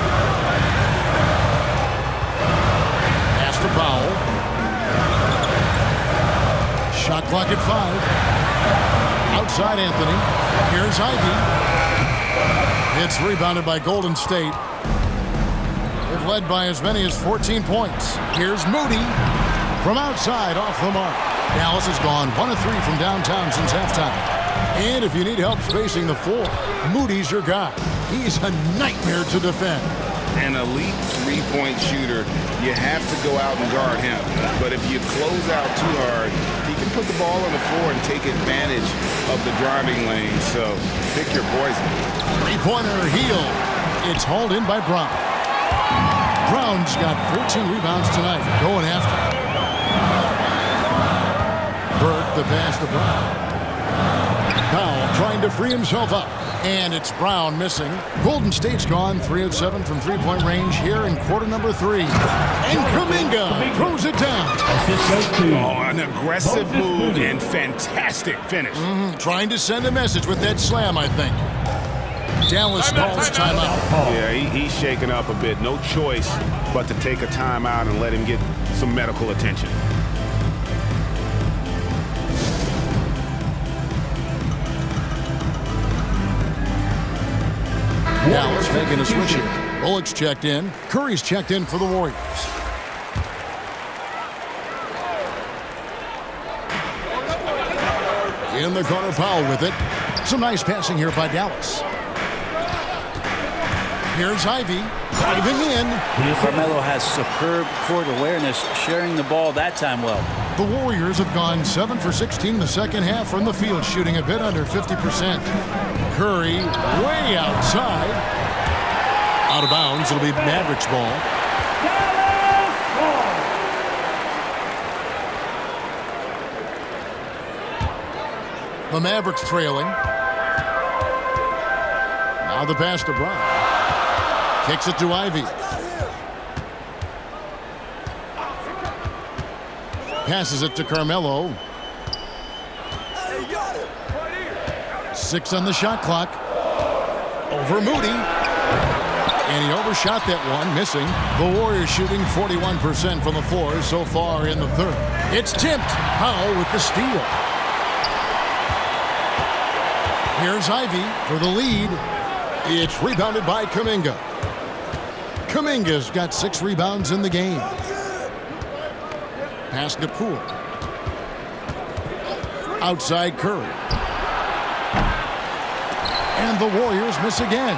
Pass to Powell. Shot clock at 5. Outside Anthony. Here's Ivy. It's rebounded by Golden State. They've led by as many as 14 points. Here's Moody from outside off the mark. Dallas has gone 1 of 3 from downtown since halftime. And if you need help spacing the floor, Moody's your guy. He's a nightmare to defend. An elite three-point shooter, you have to go out and guard him. But if you close out too hard, he can put the ball on the floor and take advantage of the driving lane. So pick your poison. Three-pointer Hield. It's hauled in by Brown. Brown's got 14 rebounds tonight. Going after. Burke, the pass to Brown. Powell trying to free himself up. And it's Brown missing. Golden State's gone 3 of 7 from three-point range here in quarter number 3. And Kuminga throws it down. Oh, an aggressive move and fantastic finish. Trying to send a message with that slam, I think. Dallas calls timeout. Yeah, he's shaken up a bit. No choice but to take a timeout and let him get some medical attention. Dallas making a switch here. Bullock's checked in. Curry's checked in for the Warriors. In the corner, Powell with it. Some nice passing here by Dallas. Here's Ivy driving in. Carmelo has superb court awareness, sharing the ball that time well. The Warriors have gone 7 for 16 in the second half from the field, shooting a bit under 50%. Curry way outside. Out of bounds. It'll be Mavericks ball. The Mavericks trailing. Now the pass to Brown. Kicks it to Ivy. Passes it to Carmelo. 6 on the shot clock. Over Moody. And he overshot that one, missing. The Warriors shooting 41% from the floor so far in the third. It's tipped. Powell with the steal. Here's Ivy for the lead. It's rebounded by Kuminga. Kuminga's got 6 rebounds in the game. Pass to Poole. Outside Curry. And the Warriors miss again.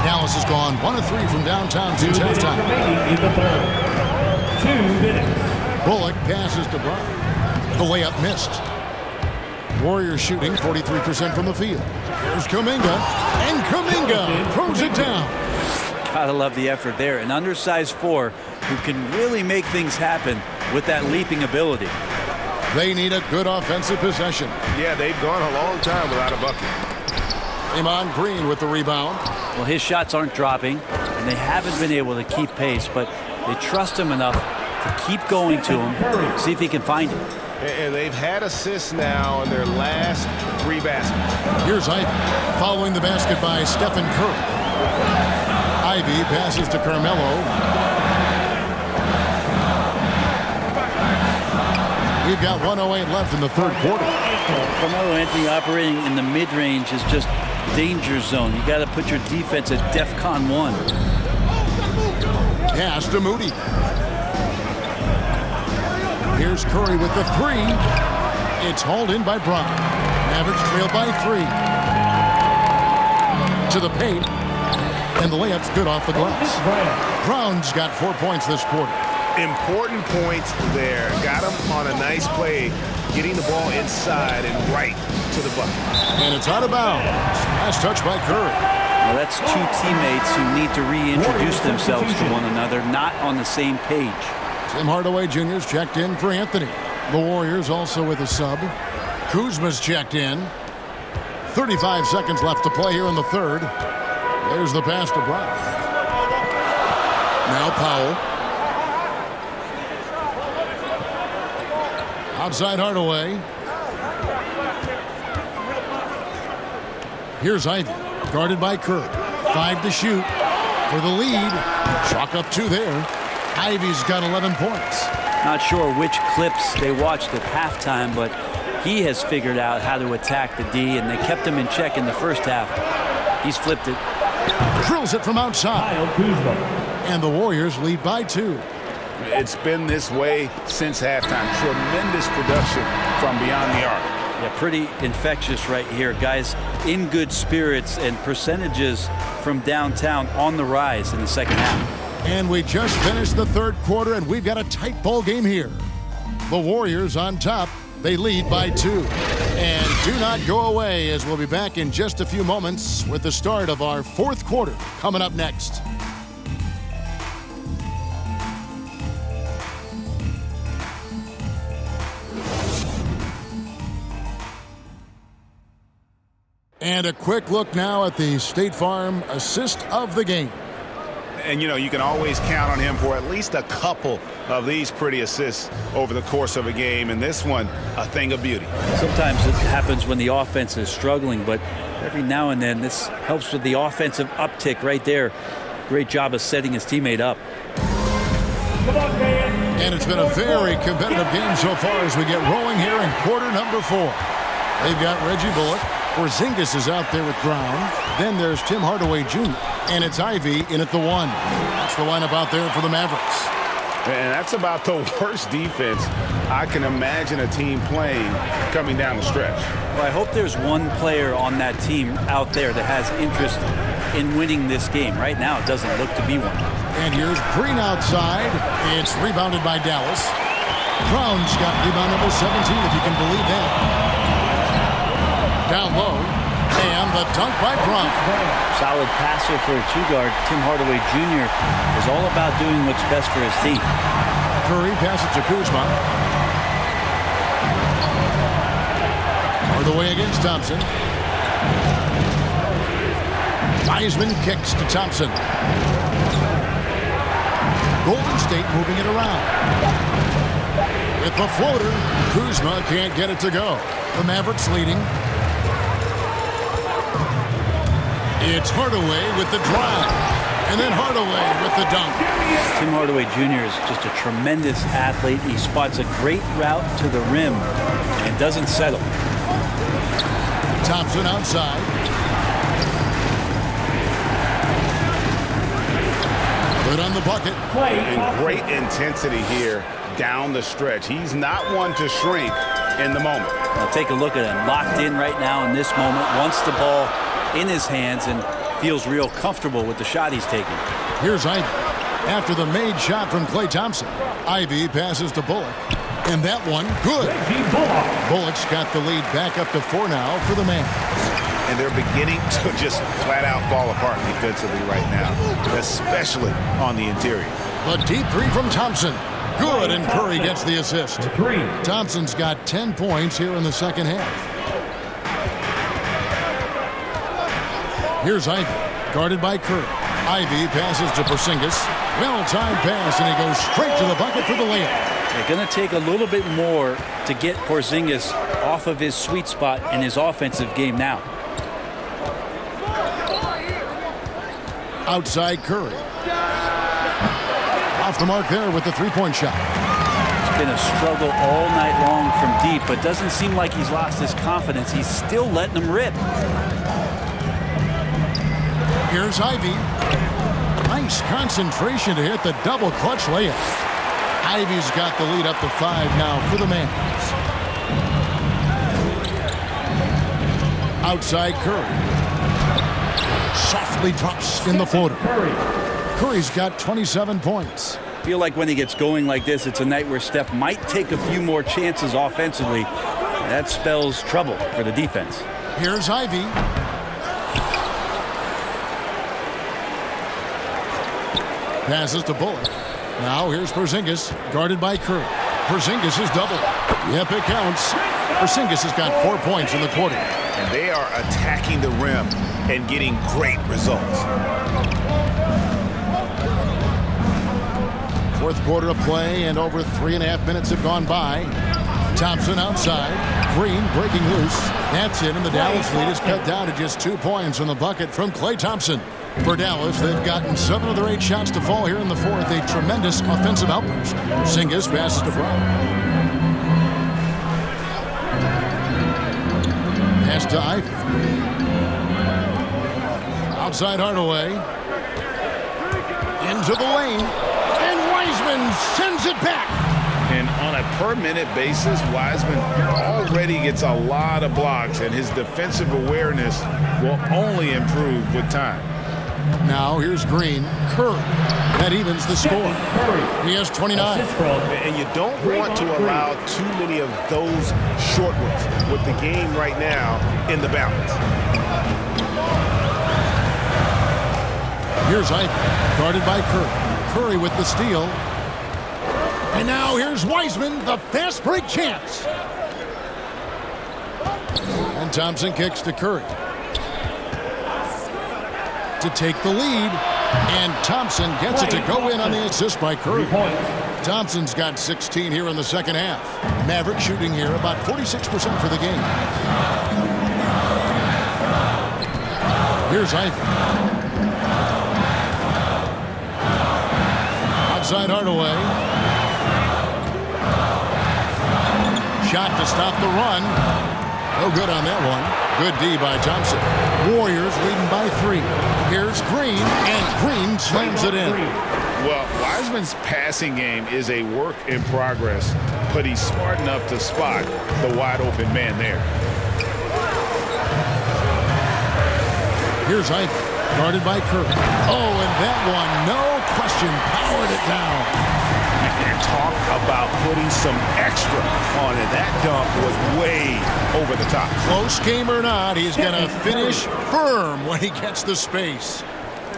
Dallas has gone 1 of 3 from downtown since halftime. 2 minutes. Bullock passes to Brown. The layup missed. Warriors shooting 43% from the field. Here's Kuminga. And Kuminga throws it down. Gotta love the effort there. An undersized 4 who can really make things happen with that leaping ability. They need a good offensive possession. Yeah, they've gone a long time without a bucket. Draymond Green with the rebound. Well, his shots aren't dropping, and they haven't been able to keep pace, but they trust him enough to keep going to him, see if he can find it. And they've had assists now in their last 3 baskets. Here's Ivy following the basket by Stephen Curry. Ivy passes to Carmelo. We've got 1:08 left in the third quarter. Carmelo Anthony operating in the mid-range is just danger zone. You got to put your defense at DEFCON 1. Pass to Moody. Here's Curry with the 3. It's hauled in by Brown. Mavericks trail by 3. To the paint. And the layup's good off the glass. Brown's got 4 points this quarter. Important points there. Got him on a nice play, getting the ball inside and right to the bucket. And it's out of bounds. Last touch by Curry. Well, that's 2 teammates who need to reintroduce themselves to one another, not on the same page. Tim Hardaway Jr.'s checked in for Anthony. The Warriors also with a sub. Kuzma's checked in. 35 seconds left to play here in the third. There's the pass to Brown. Now Powell. Outside Hardaway. Here's Ivy, guarded by Curry. 5 to shoot for the lead. Chalk up 2 there. Ivy's got 11 points. Not sure which clips they watched at halftime, but he has figured out how to attack the D, and they kept him in check in the first half. He's flipped it. Drills it from outside. And the Warriors lead by 2. It's been this way since halftime. Tremendous production from beyond the arc. Yeah, pretty infectious right here. Guys in good spirits, and percentages from downtown on the rise in the second half. And we just finished the third quarter, and we've got a tight ball game here. The Warriors on top. They lead by 2. And do not go away, as we'll be back in just a few moments with the start of our fourth quarter coming up next. And a quick look now at the State Farm assist of the game. And, you know, you can always count on him for at least a couple of these pretty assists over the course of a game. And this one, a thing of beauty. Sometimes it happens when the offense is struggling, but every now and then this helps with the offensive uptick right there. Great job of setting his teammate up. And it's been a very competitive game so far as we get rolling here in quarter number 4. They've got Reggie Bullock. Porzingis is out there with Brown. Then there's Tim Hardaway Jr. And it's Ivy in at the 1. That's the lineup out there for the Mavericks. And that's about the worst defense I can imagine a team playing coming down the stretch. Well, I hope there's one player on that team out there that has interest in winning this game. Right now, it doesn't look to be one. And here's Green outside. It's rebounded by Dallas. Brown's got rebound number 17, if you can believe that. Down low. And the dunk by Brown. Solid passer for a 2-guard. Tim Hardaway Jr. is all about doing what's best for his team. Curry passes to Kuzma. Hardaway against Thompson. Wiseman kicks to Thompson. Golden State moving it around. With the floater, Kuzma can't get it to go. The Mavericks leading. It's Hardaway with the drive. And then Hardaway with the dunk. Tim Hardaway Jr. is just a tremendous athlete. He spots a great route to the rim and doesn't settle. Thompson outside. Good on the bucket. And great intensity here down the stretch. He's not one to shrink in the moment. Now take a look at him. Locked in right now in this moment. Wants the ball in his hands and feels real comfortable with the shot he's taking. Here's Ivy. After the made shot from Klay Thompson, Ivy passes to Bullock. And that one, good. Bullock's got the lead back up to 4 now for the Mavs. And they're beginning to just flat out fall apart defensively right now, especially on the interior. The deep 3 from Thompson. Good, and Curry gets the assist. Thompson's got 10 points here in the second half. Here's Ivy, guarded by Curry. Ivy passes to Porzingis. Well-timed pass, and he goes straight to the bucket for the layup. They're going to take a little bit more to get Porzingis off of his sweet spot in his offensive game now. Outside Curry. Off the mark there with the 3-point shot. It's been a struggle all night long from deep, but doesn't seem like he's lost his confidence. He's still letting them rip. Here's Ivy. Nice concentration to hit the double clutch layup. Ivy's got the lead up to 5 now for the Mavs. Outside Curry. Softly drops in the floater. Curry's got 27 points. I feel like when he gets going like this, it's a night where Steph might take a few more chances offensively. That spells trouble for the defense. Here's Ivy. Passes to Bullock. Now here's Porzingis, guarded by Curry. Porzingis is double. Yep, it counts. Porzingis has got 4 points in the quarter. And they are attacking the rim and getting great results. Fourth quarter of play, and over 3.5 minutes have gone by. Thompson outside. Green breaking loose. That's it, and the Dallas lead is cut down to just 2 points on the bucket from Klay Thompson. For Dallas, they've gotten 7 of their 8 shots to fall here in the fourth. A tremendous offensive outburst. Porzingis passes to Brown. Pass to Ivy. Outside Hardaway. Into the lane. And Wiseman sends it back. And on a per-minute basis, Wiseman already gets a lot of blocks, and his defensive awareness will only improve with time. Now here's Green. Curry. That evens the score. He has 29. And you don't want to allow too many of those short ones with the game right now in the balance. Here's Ivy, guarded by Curry. Curry with the steal. And now here's Wiseman, the fast break chance. And Thompson kicks to Curry. To take the lead, And Thompson gets it to go in on the assist by Curry. Thompson's got 16 here in the second half. Mavericks shooting here about 46% for the game. Here's Ivy. Outside Hardaway. Shot to stop the run. No good on that one. Good D by Thompson. Warriors leading by 3. Here's Green, and Green slams it in. Well, Wiseman's passing game is a work in progress, but he's smart enough to spot the wide open man there. Here's Ivy, guarded by Curry. Oh, and that one, no question, powered it down. And talk about putting some extra on it. That dunk was way over the top. Close game or not, he's going to finish firm when he gets the space.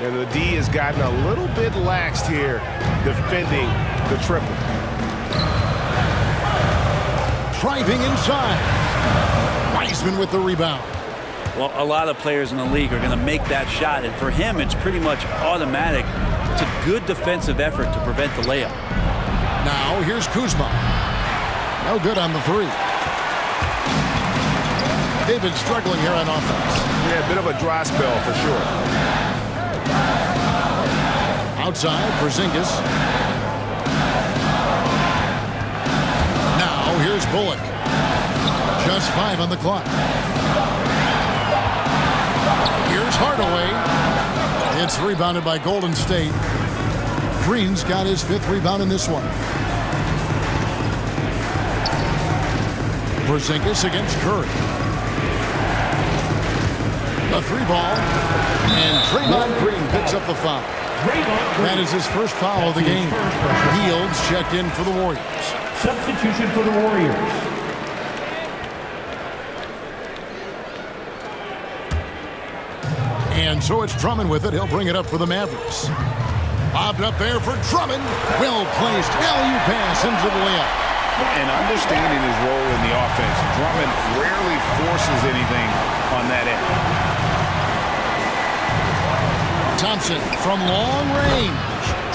And the D has gotten a little bit laxed here defending the triple. Driving inside. Wiseman with the rebound. Well, a lot of players in the league are going to make that shot, and for him, it's pretty much automatic. It's a good defensive effort to prevent the layup. Now, here's Kuzma. No good on the 3. They've been struggling here on offense. Yeah, a bit of a dry spell for sure. Outside, Porzingis. Now, here's Bullock. Just 5 on the clock. Here's Hardaway. It's rebounded by Golden State. Green's got his 5th rebound in this one. Porzingis against Curry. The 3 ball. And Draymond Green picks up the foul. That is his first foul of the game. Fields checked in for the Warriors. Substitution for the Warriors. And so it's Drummond with it. He'll bring it up for the Mavericks. Bobbed up there for Drummond. Well placed. Alley-oop pass into the layup. And understanding his role in the offense, Drummond rarely forces anything on that end. Thompson from long range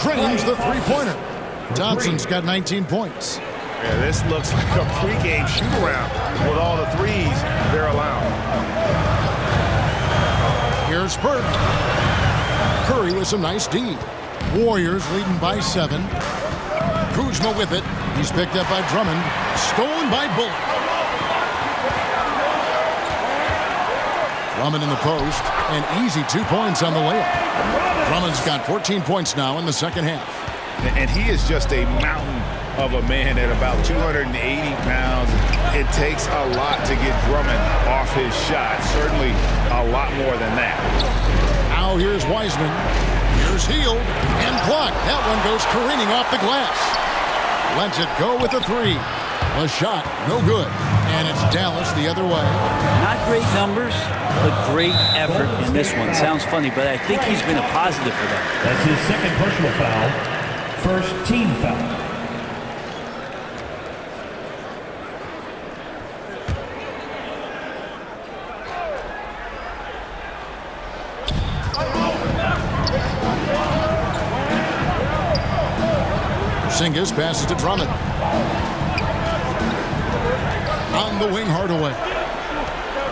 drains the 3-pointer. Thompson's got 19 points. Yeah, this looks like a pregame shoot-around with all the threes they're allowing. Here's Burke. Curry with some nice D. Warriors leading by 7. Kuzma with it. He's picked up by Drummond. Stolen by Bullock. Drummond in the post. And easy 2 points on the layup. Drummond's got 14 points now in the second half. And he is just a mountain of a man at about 280 pounds. It takes a lot to get Drummond off his shot. Certainly a lot more than that. Now here's Wiseman. Here's Hield. And blocked. That one goes careening off the glass. Lets it go with a 3. A shot, no good. And it's Dallas the other way. Not great numbers, but great effort in this one. Sounds funny, but I think he's been a positive for them. That's his second personal foul. First team foul. Porzingis passes to Drummond. On the wing, Hardaway.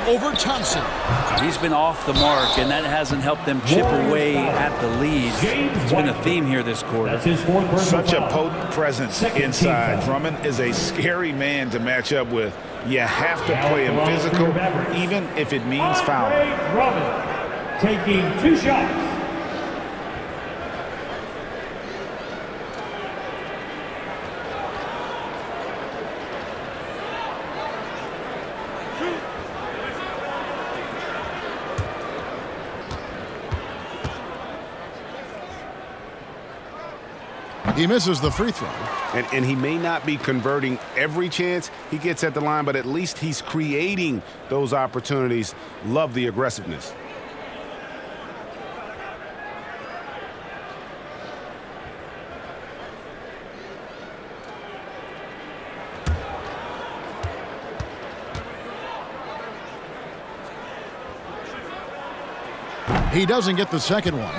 Over Thompson. He's been off the mark, and that hasn't helped them chip away at the lead. It's been a theme here this quarter. Such a potent presence inside. Drummond is a scary man to match up with. You have to play him physical, even if it means fouling. Drummond taking 2 shots. He misses the free throw. And he may not be converting every chance he gets at the line, but at least he's creating those opportunities. Love the aggressiveness. He doesn't get the second one.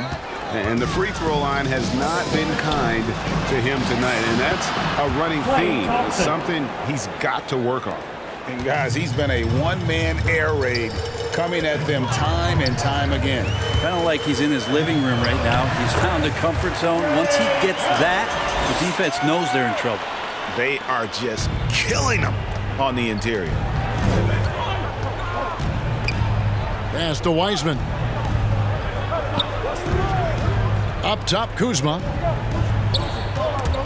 And the free throw line has not been kind to him tonight. And that's a running theme, something he's got to work on. And guys, he's been a one-man air raid coming at them time and time again. Kind of like he's in his living room right now. He's found a comfort zone. Once he gets that, the defense knows they're in trouble. They are just killing them on the interior. Pass to Wiseman. Up top, Kuzma.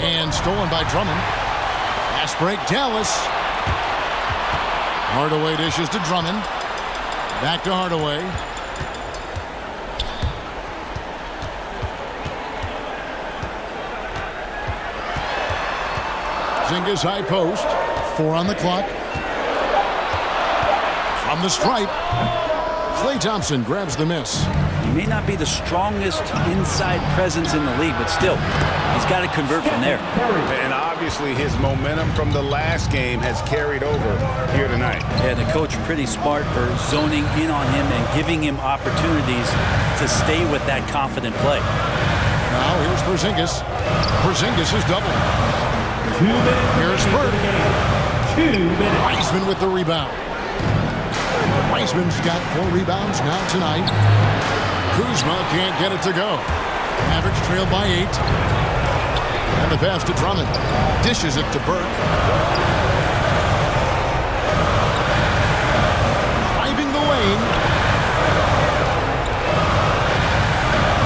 And stolen by Drummond. Fast break, Dallas. Hardaway dishes to Drummond. Back to Hardaway. Porzingis high post. 4 on the clock. From the stripe. Klay Thompson grabs the miss. He may not be the strongest inside presence in the league, but still, he's got to convert from there. And obviously his momentum from the last game has carried over here tonight. Yeah, the coach pretty smart for zoning in on him and giving him opportunities to stay with that confident play. Now here's Porzingis. Porzingis is doubled. 2 minutes. Here's Burke. 2 minutes. Wiseman with the rebound. Wiseman's got 4 rebounds now tonight. Kuzma can't get it to go. Mavericks trailed by 8. And the pass to Drummond. Dishes it to Burke. Driving the lane.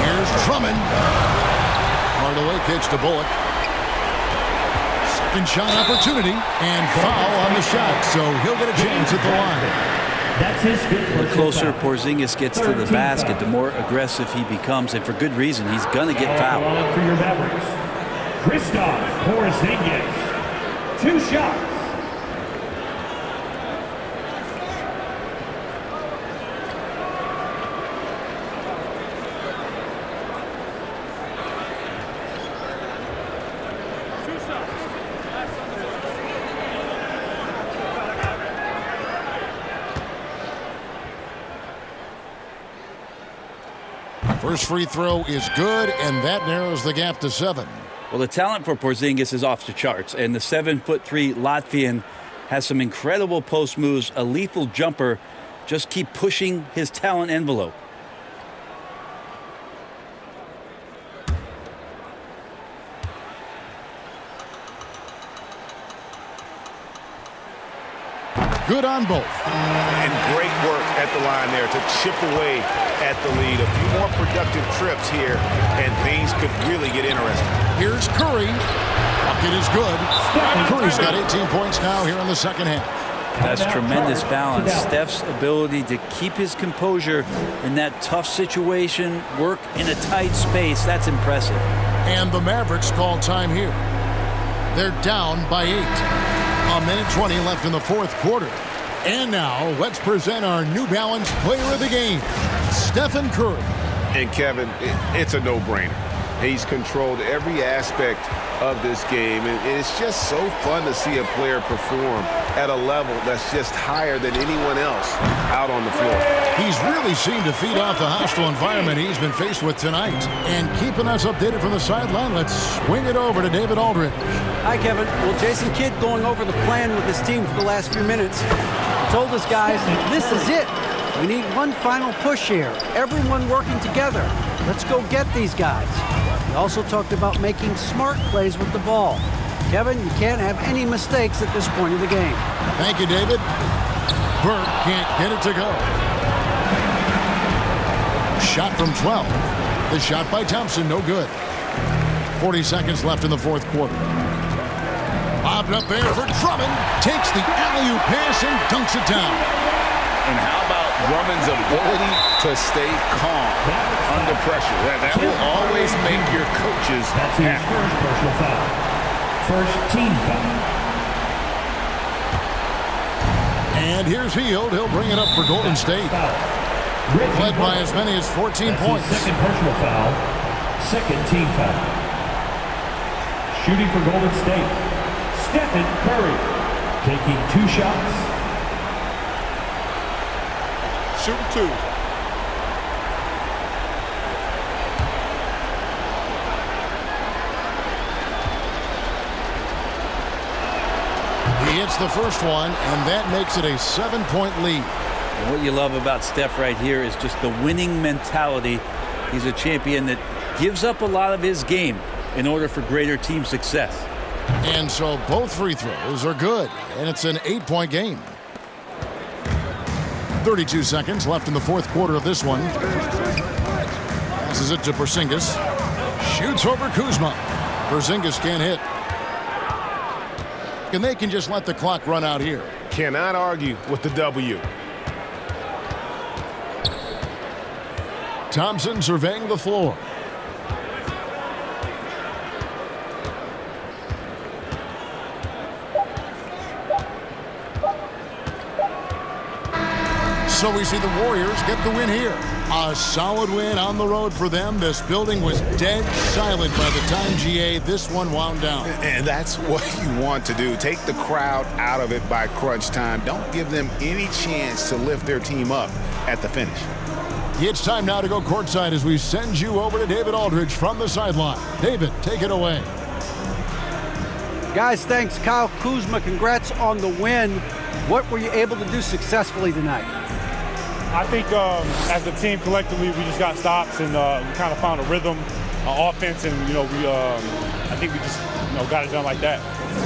Here's Drummond. Hardaway kicks to Bullock. Second shot opportunity. And foul on the shot. So he'll get a chance at the line. That's his fifth. The closer Porzingis gets to the basket, the more aggressive he becomes, and for good reason. He's going to get fouled. For your Mavericks, Kristaps Porzingis. 2 shots. First free throw is good, and that narrows the gap to 7. Well, the talent for Porzingis is off the charts, and the 7'3" Latvian has some incredible post moves, a lethal jumper. Just keep pushing his talent envelope. Good on both. And great work at the line there to chip away at the lead. A few more productive trips here, and things could really get interesting. Here's Curry. Bucket is good. Curry's got 18 points now here in the second half. That's tremendous balance. Steph's ability to keep his composure in that tough situation, work in a tight space, that's impressive. And the Mavericks call time here. They're down by 8. A minute 20 left in the fourth quarter. And now, let's present our New Balance player of the game, Stephen Curry. And Kevin, it's a no-brainer. He's controlled every aspect of this game, and it's just so fun to see a player perform at a level that's just higher than anyone else out on the floor. He's really seemed to feed off the hostile environment he's been faced with tonight. And keeping us updated from the sideline, let's swing it over to David Aldridge. Hi, Kevin. Well, Jason Kidd going over the plan with his team for the last few minutes. Told us, guys, this is it. We need one final push here. Everyone working together. Let's go get these guys. He also talked about making smart plays with the ball. Kevin, you can't have any mistakes at this point of the game. Thank you, David. Burke can't get it to go. Shot from 12. The shot by Thompson, no good. 40 seconds left in the fourth quarter. Lobbed up there for Drummond. Takes the alley-oop pass and dunks it down. And how about Drummond's ability to stay calm under pressure? That will always make your coaches happy. That's his first personal foul. First team foul. And here's Hield. He'll bring it up for Golden State. Led by as many as 14 points. Second personal foul. Second team foul. Shooting for Golden State, Stephen Curry. Taking 2 shots. Shooting 2. He hits the first one, and that makes it a 7-point lead. And what you love about Steph right here is just the winning mentality. He's a champion that gives up a lot of his game in order for greater team success. And so both free throws are good, and it's an 8-point game. 32 seconds left in the fourth quarter of this one. Passes it to Porzingis. Shoots over Kuzma. Porzingis can't hit. And they can just let the clock run out here. Cannot argue with the W. Thompson surveying the floor. So we see the Warriors get the win here. A solid win on the road for them. This building was dead silent by the time, GA, this one wound down. And that's what you want to do. Take the crowd out of it by crunch time. Don't give them any chance to lift their team up at the finish. It's time now to go courtside as we send you over to David Aldridge from the sideline. David, take it away. Guys, thanks. Kyle Kuzma, congrats on the win. What were you able to do successfully tonight? I think as a team collectively, we just got stops and we kind of found a rhythm on offense, and I think we just got it done like that.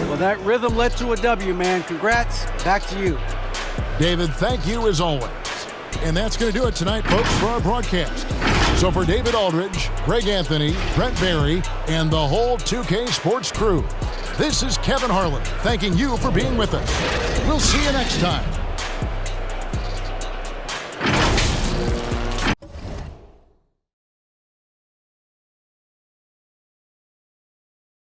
Well, that rhythm led to a W, man. Congrats. Back to you. David, thank you as always. And that's going to do it tonight, folks, for our broadcast. So for David Aldridge, Greg Anthony, Brent Barry, and the whole 2K Sports crew, this is Kevin Harlan thanking you for being with us. We'll see you next time.